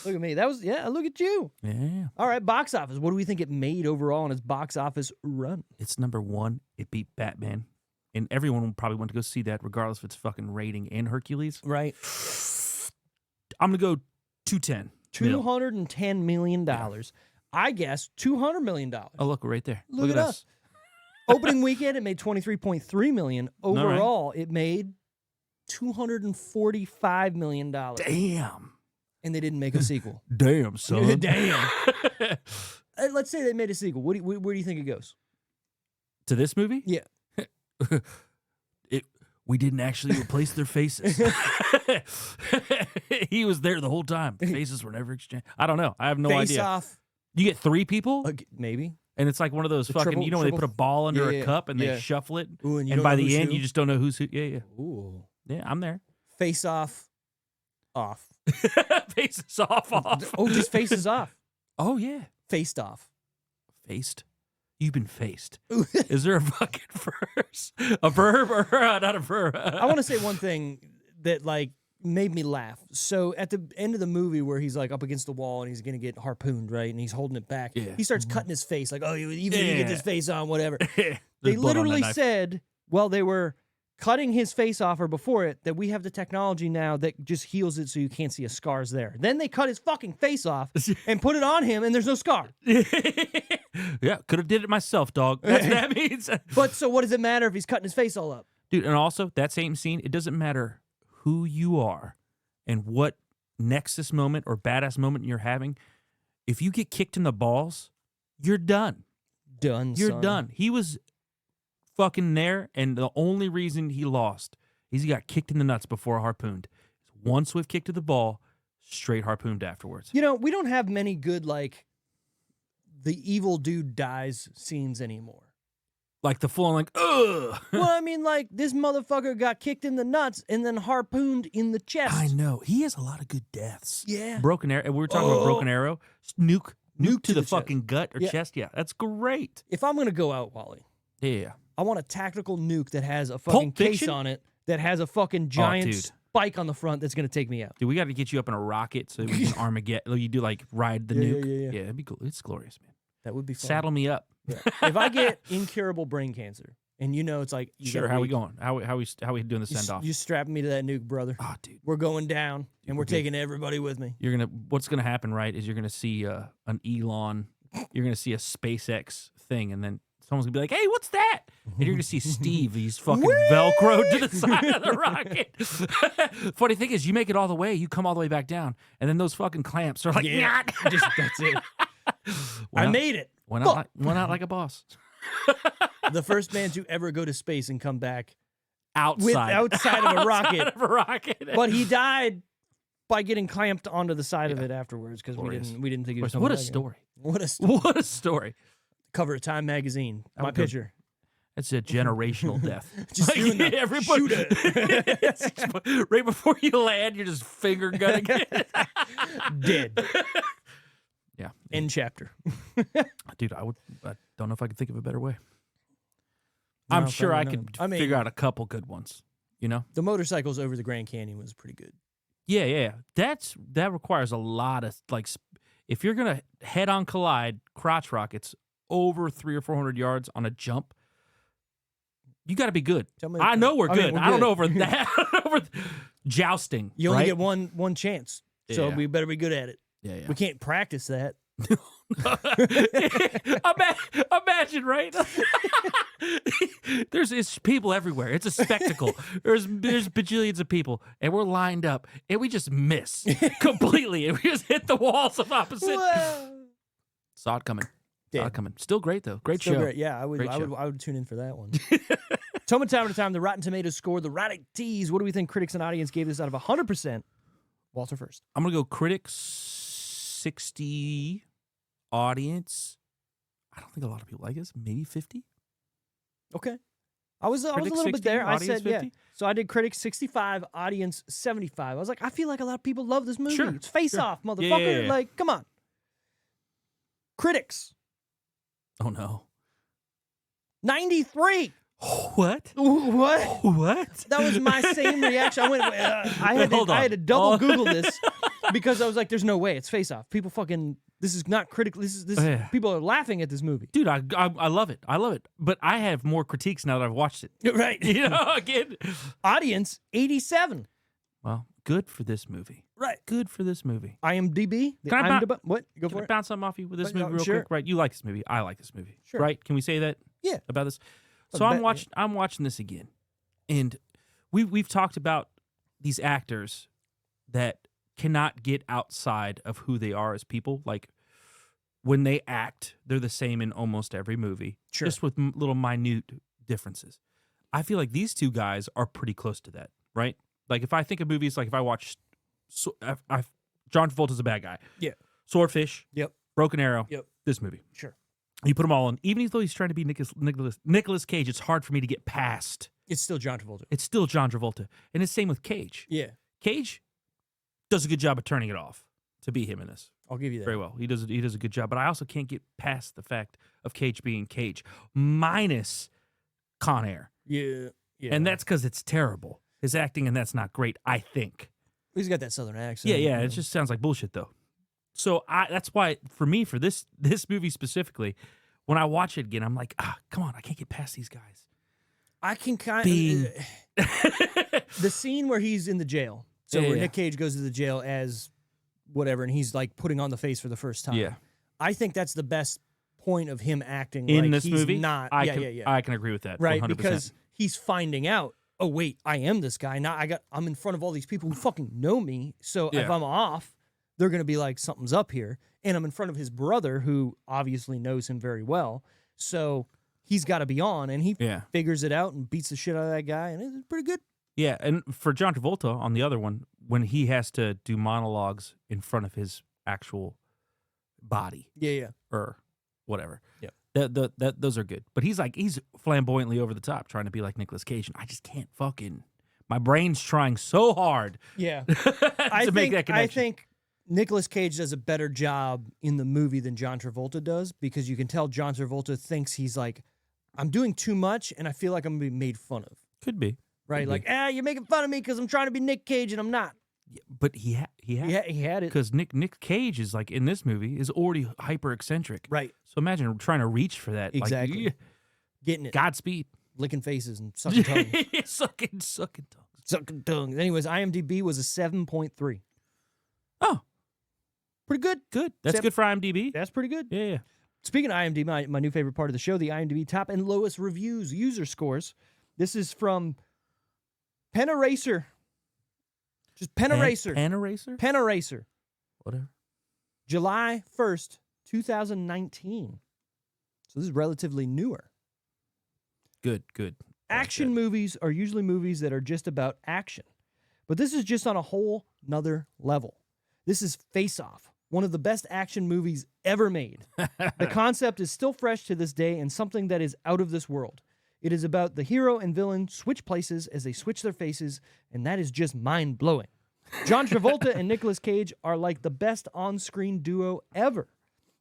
Speaker 2: Look at me. Look at you.
Speaker 3: Yeah.
Speaker 2: All right, box office. What do we think it made overall on its box office run?
Speaker 3: It's number 1. It beat Batman. And everyone probably went to go see that, regardless of its fucking rating and Hercules.
Speaker 2: Right.
Speaker 3: I'm going to go 210.
Speaker 2: $210 million. I guess $200 million.
Speaker 3: Oh, look, we're right there.
Speaker 2: Look at us. Opening weekend, it made $23.3 million. Overall, it made $245 million.
Speaker 3: Damn.
Speaker 2: And they didn't make a sequel.
Speaker 3: Damn, son.
Speaker 2: Damn. Let's say they made a sequel. Where do you think it goes?
Speaker 3: To this movie?
Speaker 2: Yeah.
Speaker 3: We didn't actually replace their faces. He was there the whole time. Faces were never exchanged. I don't know. I have no idea.
Speaker 2: Face Off.
Speaker 3: You get 3 people?
Speaker 2: Maybe.
Speaker 3: And it's like one of those fucking, when they put a ball under a cup and they shuffle it.
Speaker 2: Ooh,
Speaker 3: and by the end, you just don't know who's who. Yeah.
Speaker 2: Ooh.
Speaker 3: Yeah, I'm there.
Speaker 2: Face Off. Off.
Speaker 3: Faces off.
Speaker 2: Oh, just faces off.
Speaker 3: Oh, yeah.
Speaker 2: Faced off.
Speaker 3: Faced? You've been faced. Is there a fucking verse? A verb or not a verb?
Speaker 2: I want to say one thing that like made me laugh. So at the end of the movie where he's like up against the wall and he's going to get harpooned, right? And he's holding it back.
Speaker 3: Yeah.
Speaker 2: He starts cutting his face like, oh, even if you get this face on, whatever.
Speaker 3: There's
Speaker 2: They
Speaker 3: blood on that
Speaker 2: literally
Speaker 3: knife.
Speaker 2: said, well, they were cutting his face off or before it, that we have the technology now that just heals it so you can't see a scar's there. Then they cut his fucking face off and put it on him and there's no scar.
Speaker 3: Yeah, could have did it myself, dog. That's what that means.
Speaker 2: But so what does it matter if he's cutting his face all up?
Speaker 3: Dude, and also, that same scene, it doesn't matter who you are and what nexus moment or badass moment you're having. If you get kicked in the balls, you're done. You're
Speaker 2: son.
Speaker 3: done. He was fucking there, and the only reason he lost is he got kicked in the nuts before harpooned. One swift kick to the ball, straight harpooned afterwards.
Speaker 2: You know, we don't have many good, like, the evil dude dies scenes anymore.
Speaker 3: Like the full, like, ugh.
Speaker 2: Well, I mean, like, this motherfucker got kicked in the nuts and then harpooned in the chest.
Speaker 3: I know. He has a lot of good deaths.
Speaker 2: Yeah.
Speaker 3: Broken Arrow. We were talking about Broken Arrow. Nuke to the
Speaker 2: chest.
Speaker 3: fucking gut or
Speaker 2: Yeah.
Speaker 3: chest. Yeah, that's great.
Speaker 2: If I'm going to go out, Wally,
Speaker 3: Yeah.
Speaker 2: I want a tactical nuke that has a fucking case
Speaker 3: Fiction?
Speaker 2: on it that has a fucking giant
Speaker 3: dude.
Speaker 2: spike on the front that's going to take me out.
Speaker 3: Dude, we got to get you up in a rocket so we can Armageddon. You do like ride the nuke.
Speaker 2: Yeah.
Speaker 3: That'd be cool. It's glorious, man.
Speaker 2: That would be fun.
Speaker 3: Saddle me up.
Speaker 2: Yeah. If I get incurable brain cancer, and it's like
Speaker 3: Sure. How we going? How we doing the send off?
Speaker 2: You strapping me to that nuke, brother.
Speaker 3: Oh, dude.
Speaker 2: We're going down, and we're taking everybody with me.
Speaker 3: What's gonna happen, right? Is you're gonna see an Elon, you're gonna see a SpaceX thing, and then someone's gonna be like, "Hey, what's that?" And you're gonna see Steve. He's fucking Velcroed to the side of the rocket. Funny thing is, you make it all the way, you come all the way back down, and then those fucking clamps are like,
Speaker 2: yeah, that's it. I made it.
Speaker 3: Went out like a boss.
Speaker 2: The first man to ever go to space and come back
Speaker 3: outside
Speaker 2: of a rocket.
Speaker 3: Outside of a rocket.
Speaker 2: But he died by getting clamped onto the side of it afterwards because we didn't think he was coming
Speaker 3: What a
Speaker 2: back.
Speaker 3: story.
Speaker 2: What a story.
Speaker 3: What a story.
Speaker 2: Cover of Time magazine. My picture.
Speaker 3: That's a generational death.
Speaker 2: Just doing the
Speaker 3: everybody, right before you land, you're just finger gunning it.
Speaker 2: Dead.
Speaker 3: Yeah.
Speaker 2: End chapter.
Speaker 3: Dude, I don't know if I could think of a better way. I'm sure I could figure out a couple good ones,
Speaker 2: The motorcycles over the Grand Canyon was pretty good.
Speaker 3: Yeah. That requires a lot of, like, if you're going to head-on collide crotch rockets over 300 or 400 yards on a jump, you got to be good. I know we're good. I don't know over that. Over jousting.
Speaker 2: You only get one chance, so we better be good at it.
Speaker 3: Yeah.
Speaker 2: We can't practice that.
Speaker 3: Imagine, right? It's people everywhere. It's a spectacle. There's bajillions of people, and we're lined up, and we just miss completely, and we just hit the walls of opposite. Saw it coming. Still great though. Great show.
Speaker 2: Great. Yeah, I would tune in for that one. Time to time, the Rotten Tomatoes score, the Roddick Tees. What do we think critics and audience gave this out of 100%? Walter first.
Speaker 3: I'm gonna go critics 60, audience. I don't think a lot of people like this. Maybe 50.
Speaker 2: Okay. I was a little
Speaker 3: 60,
Speaker 2: bit there. I said
Speaker 3: 50?
Speaker 2: yeah. So I did critics 65, audience 75. I was like, I feel like a lot of people love this movie.
Speaker 3: Sure.
Speaker 2: It's Face Off, motherfucker.
Speaker 3: Yeah.
Speaker 2: Like, come on. Critics.
Speaker 3: Oh no.
Speaker 2: 93.
Speaker 3: What?
Speaker 2: What? That was my same reaction. I went. I had to double Google this because I was like, "There's no way it's Face Off." People fucking. This is not critical. This.
Speaker 3: Yeah.
Speaker 2: People are laughing at this movie.
Speaker 3: Dude, I love it. I love it. But I have more critiques now that I've watched it.
Speaker 2: Right.
Speaker 3: Again.
Speaker 2: Audience 87.
Speaker 3: Well, good for this movie.
Speaker 2: Right.
Speaker 3: Good for this movie.
Speaker 2: IMDb.
Speaker 3: What?
Speaker 2: Go for
Speaker 3: Can I
Speaker 2: it.
Speaker 3: bounce something off you with this movie real quick? Right. You like this movie. I like this movie.
Speaker 2: Sure.
Speaker 3: Right? Can we say that?
Speaker 2: Yeah.
Speaker 3: About this? So I'm watching this again. And we've talked about these actors that cannot get outside of who they are as people. Like, when they act, they're the same in almost every movie.
Speaker 2: Sure.
Speaker 3: Just with little minute differences. I feel like these two guys are pretty close to that, right? Like, if I think of movies, like if I watch John Travolta's a bad guy.
Speaker 2: Yeah.
Speaker 3: Swordfish.
Speaker 2: Yep.
Speaker 3: Broken Arrow.
Speaker 2: Yep.
Speaker 3: This movie.
Speaker 2: Sure.
Speaker 3: You put them all in. Even though he's trying to be Nicolas Cage, it's hard for me to get past.
Speaker 2: It's still John Travolta.
Speaker 3: It's still John Travolta. And it's same with Cage.
Speaker 2: Yeah.
Speaker 3: Cage does a good job of turning it off to be him in this.
Speaker 2: I'll give you that.
Speaker 3: Very well. He does a good job. But I also can't get past the fact of Cage being Cage. Minus Con Air.
Speaker 2: Yeah. Yeah.
Speaker 3: And that's because it's terrible. His acting, and that's not great, I think.
Speaker 2: He's got that southern accent.
Speaker 3: Yeah. It just sounds like bullshit, though. So that's why, for me, for this movie specifically, when I watch it again, I'm like, come on, I can't get past these guys.
Speaker 2: I can kind of... the scene where he's in the jail. So where Nick Cage goes to the jail as whatever, and he's like putting on the face for the first time.
Speaker 3: Yeah.
Speaker 2: I think that's the best point of him acting
Speaker 3: in
Speaker 2: like
Speaker 3: this
Speaker 2: he's
Speaker 3: movie.
Speaker 2: Not,
Speaker 3: I can agree with that.
Speaker 2: Right,
Speaker 3: 100%.
Speaker 2: because he's finding out, oh wait, I am this guy. Now I'm in front of all these people who fucking know me. So if I'm off, they're gonna be like, something's up here. And I'm in front of his brother, who obviously knows him very well. So he's got to be on, and he figures it out and beats the shit out of that guy, and it's pretty good.
Speaker 3: Yeah, and for John Travolta on the other one, when he has to do monologues in front of his actual body, or whatever, those are good. But he's flamboyantly over the top, trying to be like Nicolas Cage, and I just can't fucking. My brain's trying so hard.
Speaker 2: Yeah,
Speaker 3: to make that connection.
Speaker 2: I think Nicolas Cage does a better job in the movie than John Travolta does, because you can tell John Travolta thinks he's like, I'm doing too much, and I feel like I'm going to be made fun of.
Speaker 3: Could be.
Speaker 2: Right? Like, you're making fun of me because I'm trying to be Nick Cage, and I'm not.
Speaker 3: Yeah, but he had
Speaker 2: He had it.
Speaker 3: because Nick Cage is like in this movie is already hyper eccentric.
Speaker 2: Right.
Speaker 3: So imagine trying to reach for that.
Speaker 2: Exactly.
Speaker 3: Like,
Speaker 2: Getting it.
Speaker 3: Godspeed.
Speaker 2: Licking faces and sucking tongues.
Speaker 3: sucking tongues.
Speaker 2: Sucking tongues. Anyways, IMDb was a 7.3.
Speaker 3: Oh,
Speaker 2: Pretty good.
Speaker 3: good. That's good for IMDb.
Speaker 2: That's pretty good.
Speaker 3: Yeah.
Speaker 2: Speaking of IMDb, my new favorite part of the show, the IMDb top and lowest reviews, user scores. This is from Pen Eraser. Just Pen Eraser.
Speaker 3: Pen Eraser?
Speaker 2: Pen Eraser.
Speaker 3: Whatever.
Speaker 2: July 1st, 2019. So this is relatively newer.
Speaker 3: Good.
Speaker 2: Action movies are usually movies that are just about action. But this is just on a whole nother level. This is Face Off, one of the best action movies ever made. The concept is still fresh to this day and something that is out of this world. It is about the hero and villain switch places as they switch their faces, and that is just mind-blowing. John Travolta and Nicolas Cage are like the best on-screen duo ever.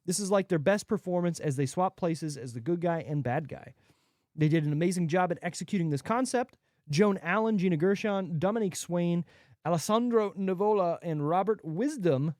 Speaker 2: This is like their best performance as they swap places as the good guy and bad guy. They did an amazing job at executing this concept. Joan Allen, Gina Gershon, Dominique Swain, Alessandro Nivola, and Robert Wisdom,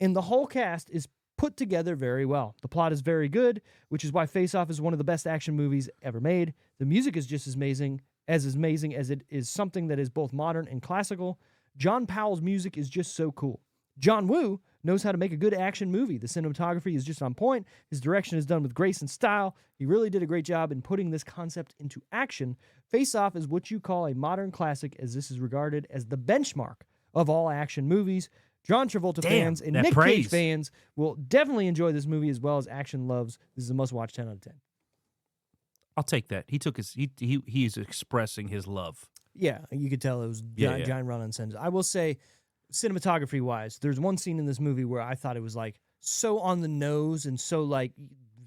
Speaker 2: and the whole cast is put together very well. The plot is very good, which is why Face Off is one of the best action movies ever made. The music is just as amazing as it is something that is both modern and classical. John Powell's music is just so cool. John Woo knows how to make a good action movie. The cinematography is just on point. His direction is done with grace and style. He really did a great job in putting this concept into action. Face Off is what you call a modern classic, as this is regarded as the benchmark of all action movies. John Travolta fans and Nick Cage fans will definitely enjoy this movie as well as action loves. This is a must-watch 10 out of 10.
Speaker 3: I'll take that. He's expressing his love.
Speaker 2: Yeah, you could tell it was giant run-on sentence. I will say, cinematography-wise, there's one scene in this movie where I thought it was like so on the nose and so like,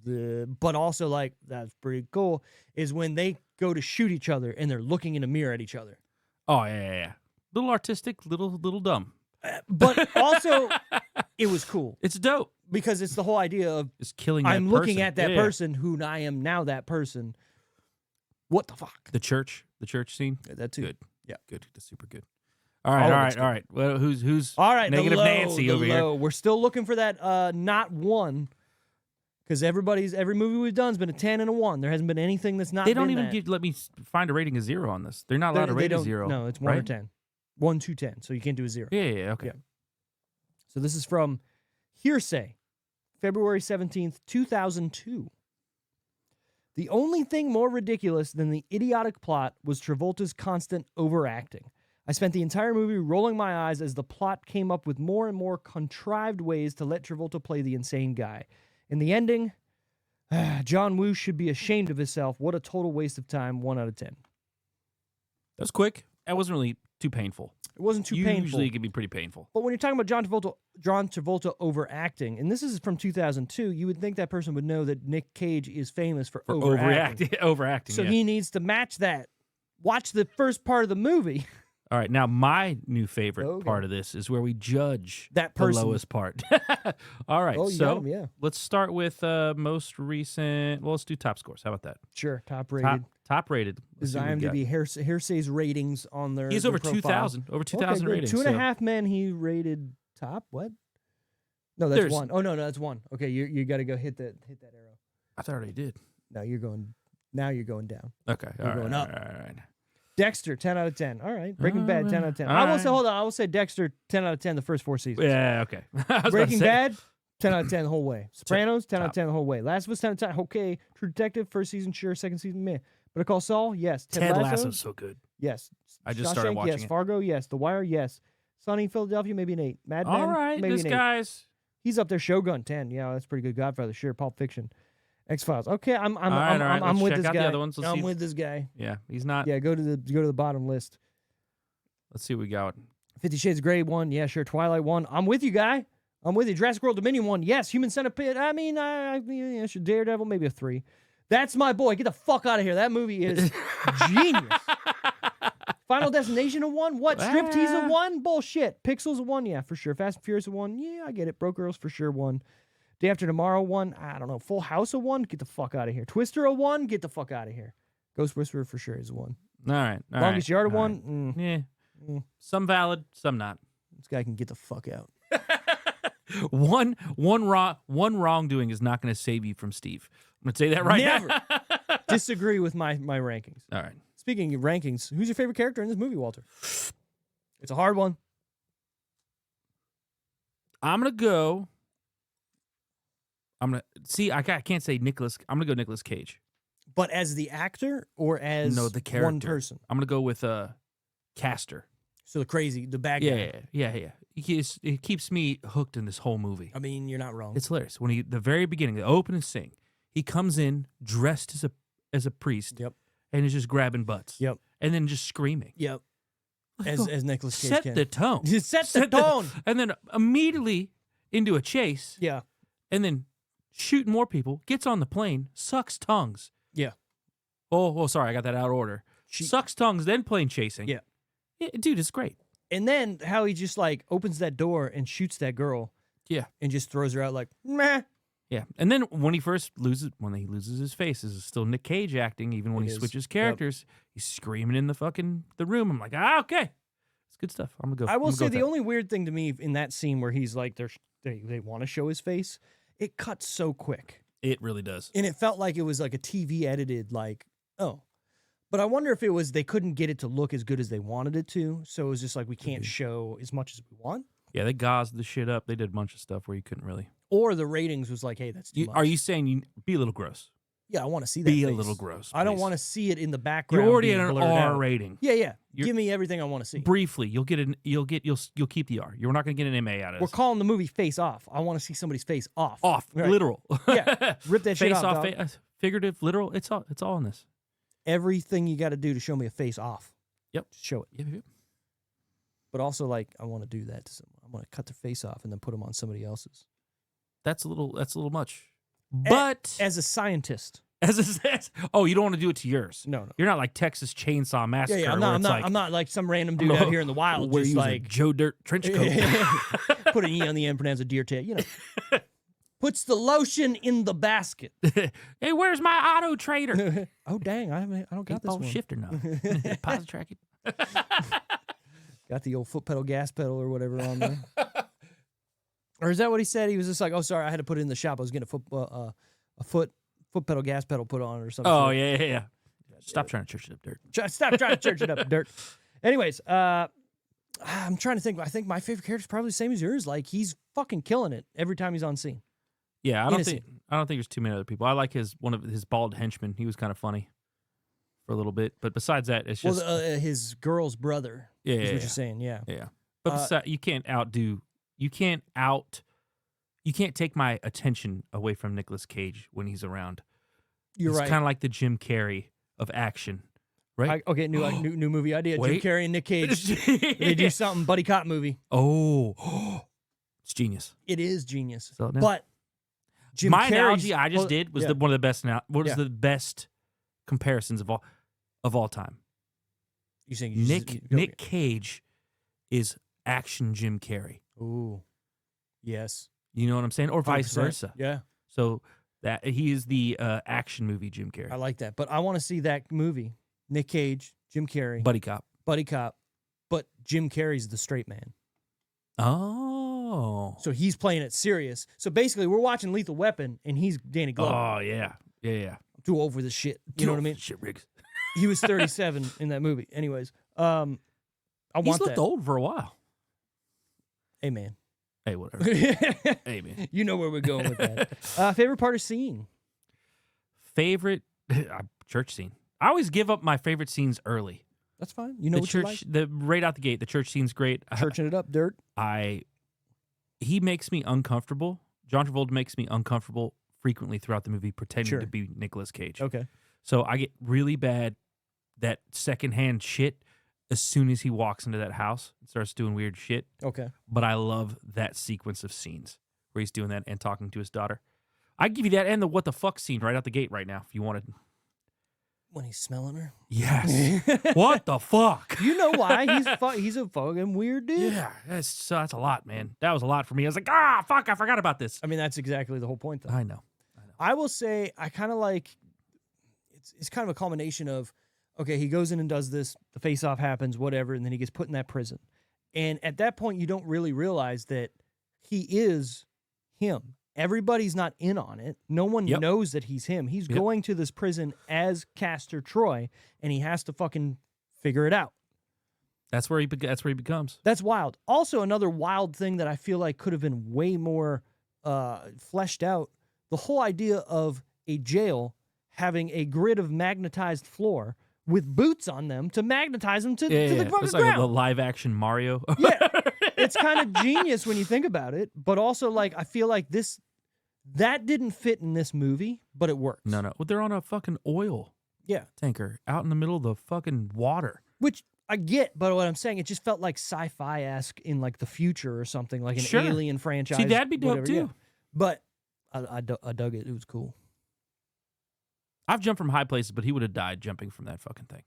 Speaker 2: but also like that's pretty cool. Is when they go to shoot each other and they're looking in a mirror at each other.
Speaker 3: Oh yeah. Little artistic, little dumb.
Speaker 2: But also, it was cool.
Speaker 3: It's dope
Speaker 2: because it's the whole idea of
Speaker 3: just killing.
Speaker 2: I'm looking at that person who I am now. That person. What the fuck?
Speaker 3: The church scene.
Speaker 2: That too.
Speaker 3: Good.
Speaker 2: Yeah,
Speaker 3: good. That's super good. All right. Well, who's
Speaker 2: all right?
Speaker 3: Negative Nancy over here.
Speaker 2: We're still looking for that not one, because every movie we've done has been a 10 and a 1. There hasn't been anything that's not.
Speaker 3: They don't even let me find a rating of 0 on this. They're not allowed to rate a 0.
Speaker 2: No, it's 1 or 10. 1 to 10. So you can't do a 0.
Speaker 3: Yeah. Okay.
Speaker 2: Yeah. So this is from Hearsay, February 17th, 2002. The only thing more ridiculous than the idiotic plot was Travolta's constant overacting. I spent the entire movie rolling my eyes as the plot came up with more and more contrived ways to let Travolta play the insane guy. In the ending, John Woo should be ashamed of himself. What a total waste of time. 1 out of 10.
Speaker 3: That was quick. That wasn't really too painful.
Speaker 2: It wasn't too painful.
Speaker 3: Usually it can be pretty painful.
Speaker 2: But when you're talking about John Travolta overacting, and this is from 2002, you would think that person would know that Nick Cage is famous for overacting.
Speaker 3: Overacting.
Speaker 2: So he needs to match that. Watch the first part of the movie.
Speaker 3: All right, now my new favorite part of this is where we judge
Speaker 2: that person.
Speaker 3: The lowest part. All right, so let's start with most recent. Well, let's do top scores. How about that?
Speaker 2: Sure, top rated.
Speaker 3: Top rated.
Speaker 2: This is IMDb Hearsay's ratings on their.
Speaker 3: He's over 2,000. Over 2,000 ratings.
Speaker 2: 2.5 Men. He rated top. What? No, that's 1. Oh no, that's 1. Okay, you got to go hit that arrow.
Speaker 3: I thought I already did.
Speaker 2: No, you're going. Now you're going down.
Speaker 3: Okay,
Speaker 2: you're going up.
Speaker 3: All right.
Speaker 2: Dexter, 10 out of 10. All right. Breaking Bad, 10 out of 10. I will say, hold on. I will say Dexter, 10 out of 10 the first 4 seasons.
Speaker 3: Yeah, okay.
Speaker 2: Breaking Bad, 10 out of 10 the whole way. Sopranos, 10 out of 10 the whole way. Last of Us, 10 out of 10. Okay. True Detective, first season, sure. Second season, meh. Better Call Saul, yes.
Speaker 3: Ted Lasso's so good.
Speaker 2: Yes.
Speaker 3: I just started watching
Speaker 2: yes. Fargo, yes. The Wire, yes. Sunny, Philadelphia, maybe an 8. Mad Men,
Speaker 3: all right,
Speaker 2: maybe
Speaker 3: this
Speaker 2: an 8.
Speaker 3: guy's.
Speaker 2: He's up there. Shogun, 10. Yeah, that's pretty good. Godfather, sure. Pulp Fiction. X-Files. Okay, I'm with this guy. I'm with this guy.
Speaker 3: Yeah, he's not.
Speaker 2: Yeah, go to the bottom list.
Speaker 3: Let's see what we got.
Speaker 2: 50 Shades of Grey 1. Yeah, sure. Twilight 1. I'm with you, guy. I'm with you. Jurassic World Dominion 1. Yes. Human Centipede. I mean, yeah, sure. Daredevil, maybe a 3. That's my boy. Get the fuck out of here. That movie is genius. Final Destination a 1. What? Striptease a 1? Bullshit. Pixels a 1. Yeah, for sure. Fast and Furious a 1. Yeah, I get it. Broke Girls for sure 1. Day After Tomorrow 1. I don't know. Full House a 1. Get the fuck out of here. Twister a 1. Get the fuck out of here. Ghost Whisperer for sure is a 1.
Speaker 3: All right.
Speaker 2: Longest Yard a 1.
Speaker 3: Yeah. Some valid, some not.
Speaker 2: This guy can get the fuck out.
Speaker 3: One wrongdoing is not going to save you from Steve. I'm going to say that right
Speaker 2: Never.
Speaker 3: now.
Speaker 2: Disagree with my rankings.
Speaker 3: All right.
Speaker 2: Speaking of rankings, who's your favorite character in this movie, Walter? It's a hard one.
Speaker 3: I'm going to go. I can't say Nicolas. I'm going to go Nicolas Cage.
Speaker 2: But as the actor or as
Speaker 3: the character.
Speaker 2: one person?
Speaker 3: I'm going to go with Castor.
Speaker 2: So the bad guy.
Speaker 3: Yeah. It keeps me hooked in this whole movie.
Speaker 2: I mean, you're not wrong.
Speaker 3: It's hilarious. When the very beginning, the opening scene, he comes in dressed as a priest.
Speaker 2: Yep.
Speaker 3: And is just grabbing butts.
Speaker 2: Yep.
Speaker 3: And then just screaming.
Speaker 2: Yep. As Nicolas Cage
Speaker 3: Set the tone.
Speaker 2: Set the tone.
Speaker 3: And then immediately into a chase.
Speaker 2: Yeah.
Speaker 3: And then shooting more people. Gets on the plane. Sucks tongues.
Speaker 2: Yeah.
Speaker 3: Oh, sorry. I got that out of order. Sucks tongues, then plane chasing.
Speaker 2: Yeah.
Speaker 3: Dude, it's great.
Speaker 2: And then how he just like opens that door and shoots that girl.
Speaker 3: Yeah.
Speaker 2: And just throws her out like, meh.
Speaker 3: Yeah. And then when he loses his face, this is still Nick Cage acting, even when he switches characters. Yep. He's screaming in the room. I'm like, okay. It's good stuff. I'm gonna go.
Speaker 2: I will say the only weird thing to me in that scene where he's like they want to show his face, it cuts so quick.
Speaker 3: It really does.
Speaker 2: And it felt like it was like a TV edited, like, oh. But I wonder if it was they couldn't get it to look as good as they wanted it to. So it was just like we can't show as much as we want.
Speaker 3: Yeah, they gauzed the shit up. They did a bunch of stuff where you couldn't really.
Speaker 2: Or the ratings was like, hey, that's too much.
Speaker 3: Are you saying you be a little gross?
Speaker 2: Yeah, I want to see that.
Speaker 3: Be
Speaker 2: face.
Speaker 3: a little gross.
Speaker 2: I don't
Speaker 3: please.
Speaker 2: want to see it in the background.
Speaker 3: You're already at
Speaker 2: being
Speaker 3: an
Speaker 2: blurred
Speaker 3: R
Speaker 2: out.
Speaker 3: rating.
Speaker 2: Yeah. Give me everything I want to see.
Speaker 3: Briefly, you'll keep the R. You're not going to get an MA out of this.
Speaker 2: We're calling the movie Face Off. I want to see somebody's face off. Right.
Speaker 3: Literal.
Speaker 2: Yeah, rip that shit
Speaker 3: face
Speaker 2: off.
Speaker 3: Figurative, literal. It's all in this.
Speaker 2: Everything you got to do to show me a face off.
Speaker 3: Yep.
Speaker 2: Just show it.
Speaker 3: Yep.
Speaker 2: But also, like, I want to do that to someone. I want to cut their face off and then put them on somebody else's.
Speaker 3: That's a little much. But
Speaker 2: as a scientist,
Speaker 3: you don't want to do it to yours.
Speaker 2: No.
Speaker 3: You're not like Texas Chainsaw Massacre.
Speaker 2: Yeah. I'm not like some random dude out here in the wild.
Speaker 3: Where
Speaker 2: just like
Speaker 3: Joe Dirt trench coat.
Speaker 2: Put an E on the end, pronounce a deer tail. Puts the lotion in the basket.
Speaker 3: Hey, where's my auto trader?
Speaker 2: Oh dang, I don't got this one.
Speaker 3: Shifter now. Pause tracking.
Speaker 2: Got the old foot pedal, gas pedal, or whatever on there. Or is that what he said? He was just like, "Oh, sorry, I had to put it in the shop. I was getting a foot pedal, gas pedal put on or something."
Speaker 3: Oh yeah. Stop trying to church it up, Dirt.
Speaker 2: Stop trying to church it up, Dirt. Anyways, I'm trying to think. I think my favorite character is probably the same as yours. Like he's fucking killing it every time he's on scene.
Speaker 3: Yeah, I don't think there's too many other people. I like one of his bald henchmen. He was kind of funny for a little bit, but besides that, it's just
Speaker 2: his girl's brother.
Speaker 3: Yeah,
Speaker 2: is what you're saying. Yeah.
Speaker 3: But you can't take my attention away from Nicolas Cage when he's around.
Speaker 2: You're right.
Speaker 3: It's kind of like the Jim Carrey of action, right?
Speaker 2: Okay, new movie idea.
Speaker 3: Wait.
Speaker 2: Jim Carrey and Nick Cage. They do something buddy cop movie.
Speaker 3: Oh, it's genius.
Speaker 2: It is genius.
Speaker 3: So,
Speaker 2: but Jim
Speaker 3: my
Speaker 2: Carrey's,
Speaker 3: analogy I just did was one of the best. The best comparisons of all time.
Speaker 2: You saying
Speaker 3: Nick Cage is action Jim Carrey.
Speaker 2: Ooh, yes.
Speaker 3: You know what I'm saying, or vice
Speaker 2: 100%.
Speaker 3: versa.
Speaker 2: Yeah.
Speaker 3: So that he is the action movie Jim Carrey.
Speaker 2: I like that, but I want to see that movie. Nick Cage, Jim Carrey,
Speaker 3: buddy cop,
Speaker 2: but Jim Carrey's the straight man.
Speaker 3: Oh,
Speaker 2: so he's playing it serious. So basically, we're watching Lethal Weapon, and he's Danny Glover.
Speaker 3: Oh yeah. I'm
Speaker 2: too old for this shit. You know what I mean?
Speaker 3: Shit, Riggs.
Speaker 2: He was 37 in that movie. Anyways,
Speaker 3: He's looked old for a while.
Speaker 2: Hey man.
Speaker 3: Hey, whatever. Hey man.
Speaker 2: You know where we're going with that. Favorite part of scene?
Speaker 3: Favorite church scene. I always give up my favorite scenes early.
Speaker 2: That's fine. You know what
Speaker 3: church,
Speaker 2: you like?
Speaker 3: right out the gate, the church scene's great.
Speaker 2: Churching it up, Dirt.
Speaker 3: He makes me uncomfortable. John Travolta makes me uncomfortable frequently throughout the movie, pretending to be Nicolas Cage.
Speaker 2: Okay.
Speaker 3: So I get really bad that secondhand shit as soon as he walks into that house and starts doing weird shit.
Speaker 2: Okay.
Speaker 3: But I love that sequence of scenes where he's doing that and talking to his daughter. I give you that and the what the fuck scene right out the gate right now if you wanted.
Speaker 2: When he's smelling her?
Speaker 3: Yes. What the fuck?
Speaker 2: You know why? He's a fucking weird dude.
Speaker 3: Yeah, that's a lot, man. That was a lot for me. I was like, fuck, I forgot about this.
Speaker 2: I mean, that's exactly the whole point, though.
Speaker 3: I know.
Speaker 2: I will say I kind of like, it's kind of a culmination of, okay, he goes in and does this, the face-off happens, whatever, and then he gets put in that prison. And at that point, you don't really realize that he is him. Everybody's not in on it. No one knows that he's him. He's going to this prison as Castor Troy, and he has to fucking figure it out.
Speaker 3: That's where he becomes.
Speaker 2: That's wild. Also, another wild thing that I feel like could have been way more fleshed out, the whole idea of a jail having a grid of magnetized floor with boots on them to magnetize them to the fucking
Speaker 3: it's like
Speaker 2: ground.
Speaker 3: a live-action Mario.
Speaker 2: Yeah, it's kind of genius when you think about it, but also, like, I feel like that didn't fit in this movie, but it works.
Speaker 3: No. Well, they're on a fucking oil tanker out in the middle of the fucking water.
Speaker 2: Which I get, but what I'm saying, it just felt like sci-fi-esque in, like, the future or something, like an Alien franchise.
Speaker 3: See, that'd be dope,
Speaker 2: whatever,
Speaker 3: too.
Speaker 2: yeah. But I dug it. It was cool.
Speaker 3: I've jumped from high places, but he would have died jumping from that fucking thing.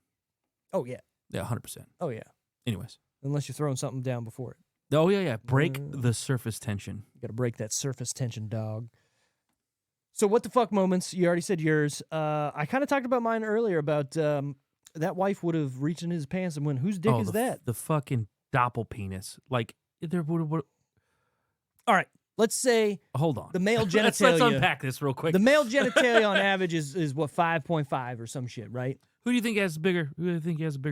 Speaker 2: Oh, yeah.
Speaker 3: Yeah, 100%.
Speaker 2: Oh, yeah.
Speaker 3: Anyways.
Speaker 2: Unless you're throwing something down before it.
Speaker 3: Oh, yeah. Break the surface tension.
Speaker 2: You got to break that surface tension, dog. So what the fuck moments? You already said yours. I kind of talked about mine earlier about that wife would have reached in his pants and went, whose dick is that?
Speaker 3: The fucking doppel penis. Like, there would have...
Speaker 2: All right. Let's say
Speaker 3: hold on.
Speaker 2: The male genitalia.
Speaker 3: let's unpack this real quick.
Speaker 2: The male genitalia on average is what, 5.5 or some shit, right?
Speaker 3: Who do you think has a bigger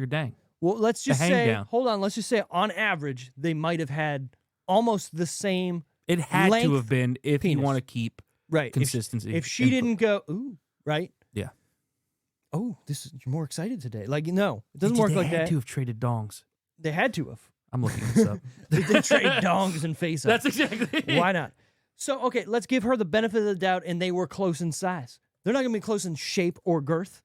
Speaker 3: dang?
Speaker 2: Well, let's just say
Speaker 3: down.
Speaker 2: Hold on, let's just say on average they might have had almost the same
Speaker 3: It had
Speaker 2: length
Speaker 3: to have been if
Speaker 2: penis.
Speaker 3: you want to keep consistency.
Speaker 2: If she didn't go, ooh, right?
Speaker 3: Yeah.
Speaker 2: Oh, you're more excited today. Like, no, it doesn't work like that.
Speaker 3: They had to have traded dongs.
Speaker 2: They had to have.
Speaker 3: I'm looking this up.
Speaker 2: They did trade dongs and face up.
Speaker 3: That's exactly.
Speaker 2: Why not? So, okay, let's give her the benefit of the doubt, and they were close in size. They're not going to be close in shape or girth.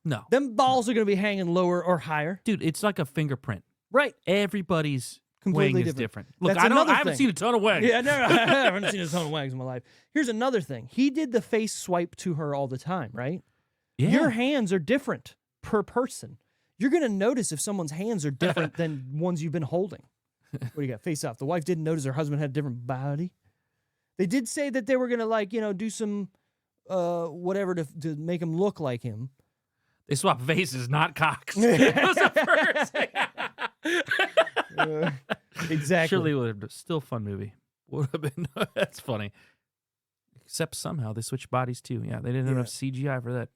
Speaker 3: No.
Speaker 2: Them balls are going to be hanging lower or higher.
Speaker 3: Dude, it's like a fingerprint.
Speaker 2: Right.
Speaker 3: Everybody's
Speaker 2: Completely
Speaker 3: wang is
Speaker 2: different.
Speaker 3: Look,
Speaker 2: That's
Speaker 3: I haven't seen a ton of wangs.
Speaker 2: Yeah, no, I haven't seen a ton of wangs in my life. Here's another thing. He did the face swipe to her all the time, right?
Speaker 3: Yeah.
Speaker 2: Your hands are different per person. You're going to notice if someone's hands are different than ones you've been holding. What do you got? Face off. The wife didn't notice her husband had a different body. They did say that they were going to, like, do some whatever to make him look like him.
Speaker 3: They swap faces, not cocks. It was the first.
Speaker 2: Exactly.
Speaker 3: Surely it would have been still a fun movie. Would have been. That's funny. Except somehow they switched bodies too. Yeah, they didn't have enough CGI for that.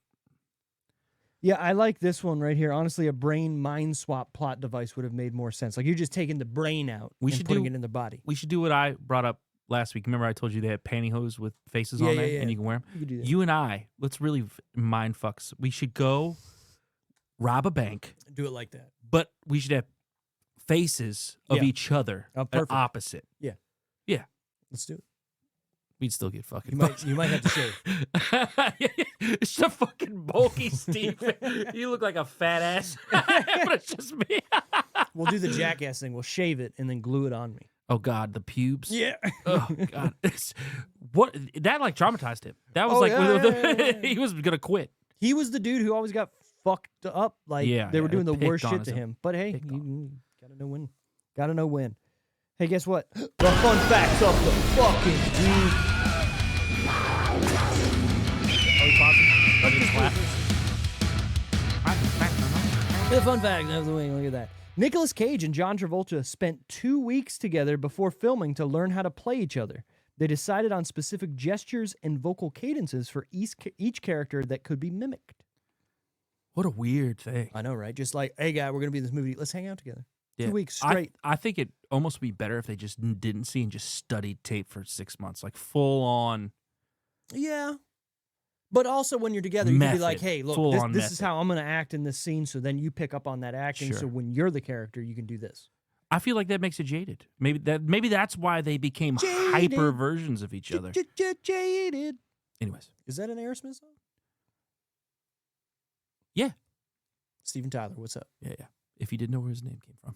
Speaker 2: Yeah, I like this one right here. Honestly, a brain mind swap plot device would have made more sense. Like, you're just taking the brain out and putting it in the body.
Speaker 3: We should do what I brought up last week. Remember I told you they had pantyhose with faces on there and you can wear them?
Speaker 2: You could do that.
Speaker 3: You and I, let's really mind fucks. We should go rob a bank.
Speaker 2: Do it like that.
Speaker 3: But we should have faces of each other
Speaker 2: perfect.
Speaker 3: opposite.
Speaker 2: Yeah.
Speaker 3: Yeah.
Speaker 2: Let's do it.
Speaker 3: We'd still get fucking
Speaker 2: You might have to shave.
Speaker 3: It's a fucking bulky Steve. You look like a fat ass. But it's just me.
Speaker 2: We'll do the jackass thing. We'll shave it and then glue it on me.
Speaker 3: Oh God, the pubes.
Speaker 2: Yeah.
Speaker 3: Oh God. What that like traumatized him. That was he was gonna quit.
Speaker 2: He was the dude who always got fucked up. Like, they were doing the worst shit to him. But hey, you gotta know when. Gotta know when. Hey, guess what? The fun facts of the fucking week. Are we pausing? The fun fact of the week. Look at that. Nicolas Cage and John Travolta spent 2 weeks together before filming to learn how to play each other. They decided on specific gestures and vocal cadences for each character that could be mimicked.
Speaker 3: What a weird thing.
Speaker 2: I know, right? Just like, hey, guy, we're going to be in this movie. Let's hang out together.
Speaker 3: Yeah.
Speaker 2: 2 weeks straight.
Speaker 3: I think it almost would be better if they just didn't see and just studied tape for 6 months, like full on.
Speaker 2: Yeah. But also when you're together, you can be like, hey, look, this is how I'm going to act in this scene, so then you pick up on that acting, so when you're the character, you can do this.
Speaker 3: I feel like that makes it jaded. Maybe that's why they became hyper versions of each other.
Speaker 2: Jaded.
Speaker 3: Anyways.
Speaker 2: Is that an Aerosmith song?
Speaker 3: Yeah.
Speaker 2: Steven Tyler, what's up?
Speaker 3: Yeah. If you didn't know where his name came from.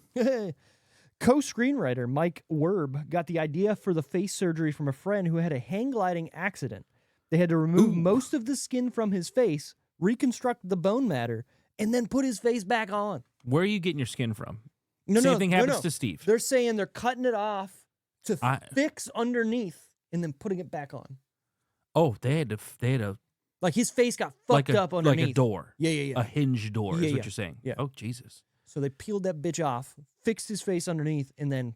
Speaker 2: Co-screenwriter Mike Werb got the idea for the face surgery from a friend who had a hang gliding accident. They had to remove most of the skin from his face, reconstruct the bone matter, and then put his face back on.
Speaker 3: Where are you getting your skin from?
Speaker 2: Same
Speaker 3: thing happens to Steve.
Speaker 2: They're saying they're cutting it off to fix underneath and then putting it back on.
Speaker 3: Oh, they had to
Speaker 2: like his face got fucked up underneath.
Speaker 3: Like a door.
Speaker 2: Yeah.
Speaker 3: A hinge door is what you're saying.
Speaker 2: Yeah.
Speaker 3: Oh, Jesus.
Speaker 2: So they peeled that bitch off, fixed his face underneath, and then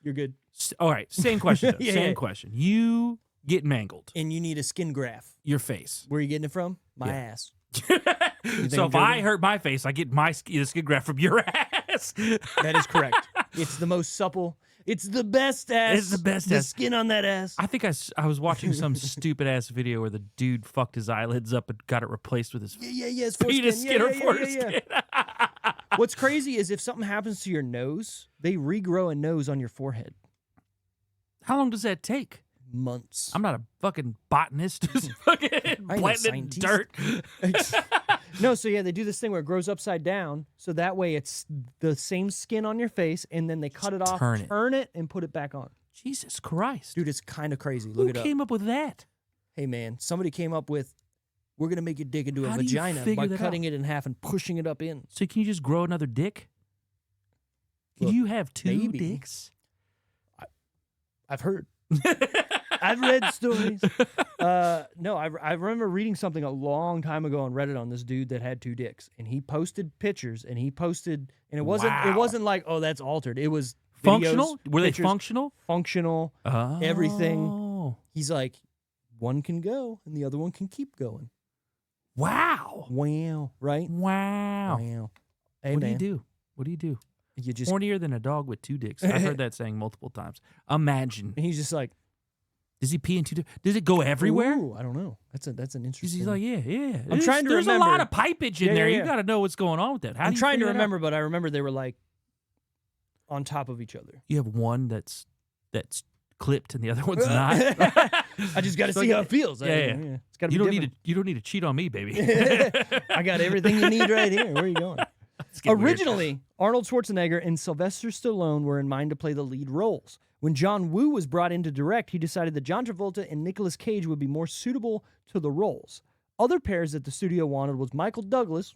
Speaker 2: you're good.
Speaker 3: All right, same question. Though.
Speaker 2: Yeah,
Speaker 3: Same
Speaker 2: yeah.
Speaker 3: question. You get mangled.
Speaker 2: And you need a skin graft.
Speaker 3: Your face.
Speaker 2: Where are you getting it from? My
Speaker 3: Yeah.
Speaker 2: ass.
Speaker 3: So
Speaker 2: I'm
Speaker 3: if I
Speaker 2: joking?
Speaker 3: hurt my face, I get the skin graft from your ass.
Speaker 2: That is correct. It's the most supple. It's the best ass.
Speaker 3: It's the best
Speaker 2: the
Speaker 3: ass.
Speaker 2: skin on that ass.
Speaker 3: I think I was watching some stupid ass video where the dude fucked his eyelids up and got it replaced with his
Speaker 2: Yeah. His
Speaker 3: penis
Speaker 2: foreskin.
Speaker 3: skin or foreskin.
Speaker 2: What's crazy is if something happens to your nose, they regrow a nose on your forehead.
Speaker 3: How long does that take?
Speaker 2: Months.
Speaker 3: I'm not a fucking botanist who's fucking
Speaker 2: I ain't no
Speaker 3: planting it in
Speaker 2: scientist.
Speaker 3: dirt.
Speaker 2: No, so yeah, they do this thing where it grows upside down, so that way it's the same skin on your face, and then they cut it off,
Speaker 3: turn it.
Speaker 2: and put it back on.
Speaker 3: Jesus Christ.
Speaker 2: Dude, it's kind of crazy. Look
Speaker 3: Who
Speaker 2: it up.
Speaker 3: came up with that?
Speaker 2: Hey, man, somebody came up with, we're going to make your dick into a
Speaker 3: How do you
Speaker 2: vagina
Speaker 3: figure
Speaker 2: by
Speaker 3: that
Speaker 2: cutting it in half and pushing it up in.
Speaker 3: So can you just grow another dick? Can
Speaker 2: Look,
Speaker 3: you have two
Speaker 2: maybe.
Speaker 3: dicks?
Speaker 2: I've heard. I've read stories. No, I remember reading something a long time ago on Reddit on this dude that had two dicks, and he posted pictures, and it wasn't like, oh, that's altered. It was
Speaker 3: Functional?
Speaker 2: videos,
Speaker 3: Were they
Speaker 2: pictures,
Speaker 3: functional?
Speaker 2: Functional,
Speaker 3: Oh.
Speaker 2: everything. He's like, one can go, and the other one can keep going.
Speaker 3: Wow.
Speaker 2: Wow, right?
Speaker 3: Wow.
Speaker 2: Wow. Hey,
Speaker 3: What do
Speaker 2: man,
Speaker 3: you do? What do you do?
Speaker 2: You just,
Speaker 3: Hornier than a dog with two dicks. I've heard that saying multiple times. Imagine.
Speaker 2: and he's just like,
Speaker 3: Does he pee into? Does it go everywhere?
Speaker 2: Ooh, I don't know. That's an interesting.
Speaker 3: He's like, yeah.
Speaker 2: I'm trying to
Speaker 3: There's a lot
Speaker 2: remember.
Speaker 3: of pipage in
Speaker 2: Yeah,
Speaker 3: there.
Speaker 2: yeah,
Speaker 3: You
Speaker 2: yeah.
Speaker 3: got to know what's going on with that. How
Speaker 2: I'm
Speaker 3: do you
Speaker 2: trying to
Speaker 3: figure that out?
Speaker 2: remember, but I remember they were like on top of each other.
Speaker 3: You have one that's clipped and the other one's not.
Speaker 2: I just got to
Speaker 3: So
Speaker 2: see
Speaker 3: like-
Speaker 2: how it feels.
Speaker 3: Yeah.
Speaker 2: It's got to
Speaker 3: You
Speaker 2: be
Speaker 3: don't
Speaker 2: different.
Speaker 3: you don't need to cheat on me, baby.
Speaker 2: I got everything you need right here. Where are you going?
Speaker 3: It's getting weird.
Speaker 2: Originally, Arnold Schwarzenegger and Sylvester Stallone were in mind to play the lead roles. When John Woo was brought in to direct, he decided that John Travolta and Nicolas Cage would be more suitable to the roles. Other pairs that the studio wanted was Michael Douglas,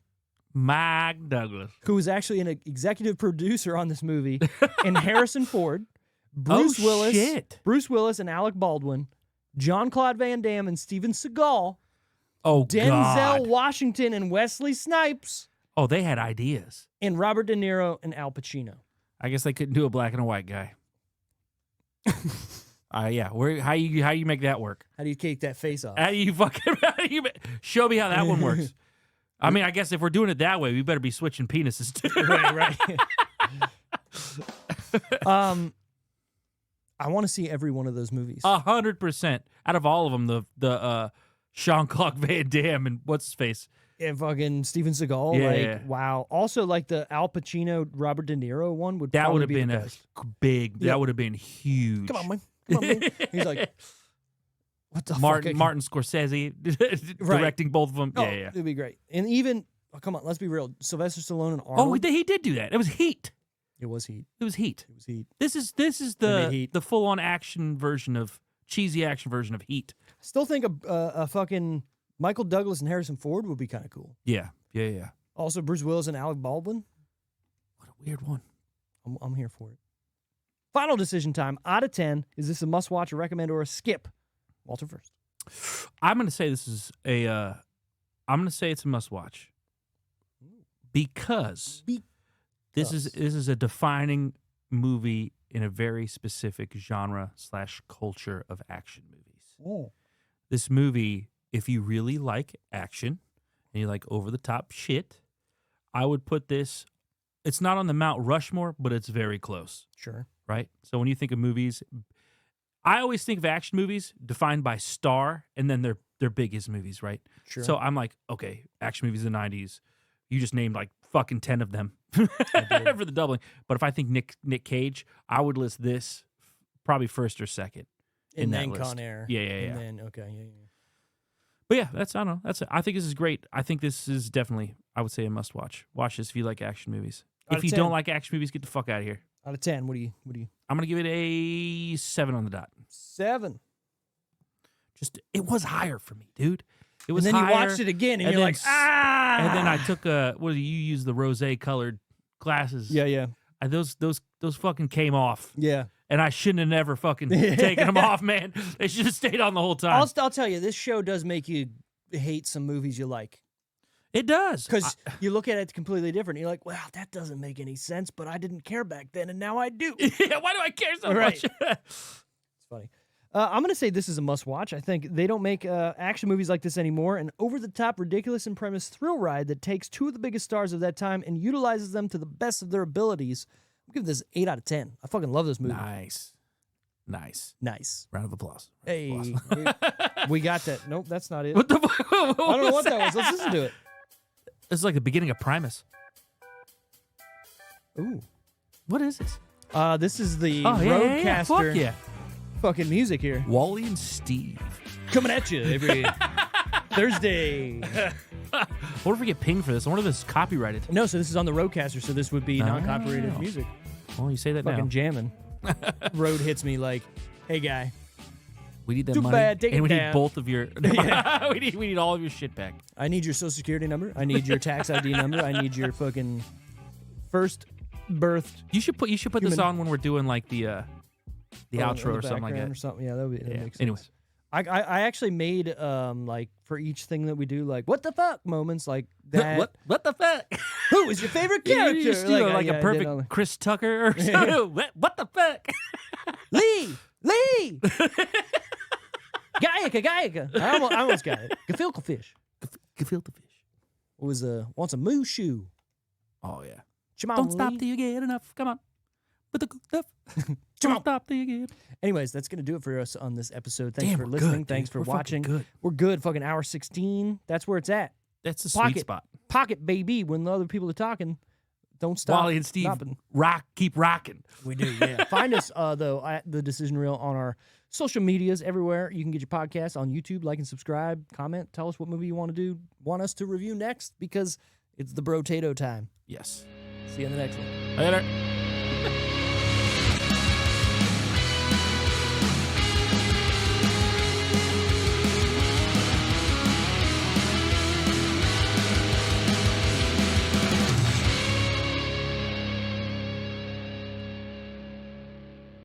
Speaker 3: Mike Douglas.
Speaker 2: who was actually an executive producer on this movie, and Harrison Ford, Bruce Willis,
Speaker 3: Shit.
Speaker 2: Bruce Willis and Alec Baldwin, Jean-Claude Van Damme and Steven Seagal,
Speaker 3: Oh,
Speaker 2: Denzel
Speaker 3: God.
Speaker 2: Washington and Wesley Snipes,
Speaker 3: Oh, they had ideas.
Speaker 2: and Robert De Niro and Al Pacino.
Speaker 3: I guess they couldn't do a black and a white guy. Yeah. How you make that work?
Speaker 2: How do you take that face off?
Speaker 3: How do you show me how that one works? I mean, I guess if we're doing it that way, we better be switching penises too.
Speaker 2: right. I want to see every one of those movies.
Speaker 3: 100%. Out of all of them, the Jean-Claude Van Damme and what's his face?
Speaker 2: And fucking Steven Seagal,
Speaker 3: Yeah.
Speaker 2: wow. Also, like the Al Pacino, Robert De Niro one would
Speaker 3: That
Speaker 2: probably
Speaker 3: would have
Speaker 2: be
Speaker 3: been
Speaker 2: the
Speaker 3: a
Speaker 2: best.
Speaker 3: big.
Speaker 2: Yeah.
Speaker 3: That would have been huge.
Speaker 2: Come on, man. Come on, man. He's like, what the
Speaker 3: Martin
Speaker 2: fuck?
Speaker 3: Martin Scorsese directing both of them.
Speaker 2: Oh,
Speaker 3: Yeah.
Speaker 2: it'd be great. And even, come on, let's be real. Sylvester Stallone and
Speaker 3: Oh,
Speaker 2: Arnold.
Speaker 3: he did do that. It was Heat.
Speaker 2: It was Heat.
Speaker 3: It was Heat.
Speaker 2: It was Heat.
Speaker 3: This is
Speaker 2: They made Heat.
Speaker 3: the full on action version of cheesy action version of Heat.
Speaker 2: Still think a fucking Michael Douglas and Harrison Ford would be kind of cool.
Speaker 3: Yeah.
Speaker 2: Also, Bruce Willis and Alec Baldwin.
Speaker 3: What a weird one.
Speaker 2: I'm here for it. Final decision time. Out of 10, is this a must-watch, a recommend, or a skip? Walter first.
Speaker 3: I'm gonna say this is a. I'm gonna say it's a must watch because this is a defining movie in a very specific genre / culture of action movies.
Speaker 2: Oh.
Speaker 3: This movie, if you really like action and you like over the top shit, I would put this. It's not on the Mount Rushmore, but it's very close.
Speaker 2: Sure.
Speaker 3: Right? So when you think of movies, I always think of action movies defined by star and then their biggest movies, right?
Speaker 2: Sure.
Speaker 3: So I'm like, okay, action movies in the 90s. You just named like fucking 10 of them
Speaker 2: did.
Speaker 3: for the doubling. But if I think Nick Cage, I would list this probably first or second in
Speaker 2: and
Speaker 3: that
Speaker 2: then
Speaker 3: list.
Speaker 2: Con Air.
Speaker 3: Yeah.
Speaker 2: And then, okay, yeah.
Speaker 3: But yeah, I don't know. I think this is great. I think this is definitely, I would say, a must watch. Watch this if you like action movies.
Speaker 2: Out
Speaker 3: If
Speaker 2: of
Speaker 3: you
Speaker 2: 10.
Speaker 3: don't like action movies, get the fuck out of here.
Speaker 2: Out of 10, what do you?
Speaker 3: I'm gonna give it a 7 on the dot.
Speaker 2: 7.
Speaker 3: Just it was higher for me, dude. It was
Speaker 2: And then
Speaker 3: higher,
Speaker 2: you watched it again, and
Speaker 3: and
Speaker 2: you're
Speaker 3: then
Speaker 2: like,
Speaker 3: s-
Speaker 2: ah!
Speaker 3: And then I took what did you use the rose colored glasses?
Speaker 2: Yeah.
Speaker 3: And those fucking came off,
Speaker 2: Yeah.
Speaker 3: and I shouldn't have never fucking taken them off, man. They should have stayed on the whole time.
Speaker 2: I'll tell you, this show does make you hate some movies you like.
Speaker 3: It does.
Speaker 2: Because you look at it completely different. You're like, wow, that doesn't make any sense, but I didn't care back then, and now I do.
Speaker 3: Yeah, why do I care so
Speaker 2: Right.
Speaker 3: much?
Speaker 2: It's funny. I'm going to say this is a must-watch. I think they don't make action movies like this anymore. An over-the-top, ridiculous, and premise thrill ride that takes two of the biggest stars of that time and utilizes them to the best of their abilities. I'll give this 8 out of 10. I fucking love this movie.
Speaker 3: Nice.
Speaker 2: Nice.
Speaker 3: Round of applause.
Speaker 2: Hey, we got that. Nope, that's not it.
Speaker 3: What the?
Speaker 2: I don't know what that was. Let's listen to it.
Speaker 3: This is like the beginning of Primus.
Speaker 2: Ooh.
Speaker 3: What is this?
Speaker 2: This is the
Speaker 3: Roadcaster.
Speaker 2: Roadcaster
Speaker 3: Fuck yeah.
Speaker 2: fucking music here.
Speaker 3: Wally and Steve.
Speaker 2: Coming at you every Thursday.
Speaker 3: I wonder if we get pinged for this. I wonder if this is copyrighted.
Speaker 2: No, so this is on the Roadcaster, so this would be non-copyrighted music.
Speaker 3: Well, you say that
Speaker 2: Fucking
Speaker 3: now.
Speaker 2: jamming. Road hits me like, hey, guy.
Speaker 3: We need that
Speaker 2: Too
Speaker 3: money,
Speaker 2: bad, take
Speaker 3: and
Speaker 2: it
Speaker 3: we
Speaker 2: down.
Speaker 3: need both of your.
Speaker 2: Yeah.
Speaker 3: we need all of your shit back.
Speaker 2: I need your social security number. I need your tax ID number. I need your fucking first birthed
Speaker 3: You should put this
Speaker 2: Human-
Speaker 3: on when we're doing like the
Speaker 2: in
Speaker 3: outro
Speaker 2: the
Speaker 3: or something like
Speaker 2: background
Speaker 3: that.
Speaker 2: or something. Yeah, that
Speaker 3: Yeah.
Speaker 2: makes sense.
Speaker 3: Anyways.
Speaker 2: I actually made like for each thing that we do, like what the fuck moments like that.
Speaker 3: What the fuck?
Speaker 2: Who is your favorite character?
Speaker 3: You just do like
Speaker 2: yeah,
Speaker 3: a
Speaker 2: I did
Speaker 3: perfect
Speaker 2: all that.
Speaker 3: Chris Tucker or something. What the fuck?
Speaker 2: Lee. Gaiaka. I almost got it. Gefilte fish.
Speaker 3: Gefilte fish.
Speaker 2: It was wants a moo shoe.
Speaker 3: Oh yeah.
Speaker 2: Come
Speaker 3: Don't
Speaker 2: on,
Speaker 3: stop
Speaker 2: Lee.
Speaker 3: till you get enough. Come on. With the good stuff.
Speaker 2: Come
Speaker 3: Don't
Speaker 2: on.
Speaker 3: stop till you get.
Speaker 2: Anyways, that's gonna do it for us on this episode. Thanks
Speaker 3: Damn,
Speaker 2: for
Speaker 3: we're
Speaker 2: listening.
Speaker 3: good,
Speaker 2: Thanks
Speaker 3: dude.
Speaker 2: for
Speaker 3: We're fucking
Speaker 2: watching.
Speaker 3: good.
Speaker 2: We're good. Fucking hour 16. That's where it's at.
Speaker 3: That's the
Speaker 2: Pocket.
Speaker 3: sweet spot.
Speaker 2: Pocket baby. When the other people are talking, don't stop.
Speaker 3: Wally and Steve
Speaker 2: stopping.
Speaker 3: keep rocking.
Speaker 2: We do, yeah. Find us, though, at The Decision Reel on our social medias everywhere. You can get your podcast on YouTube. Like and subscribe. Comment. Tell us what movie you want us to review next, because it's the Bro-tato time.
Speaker 3: Yes.
Speaker 2: See you in the next one.
Speaker 3: Later.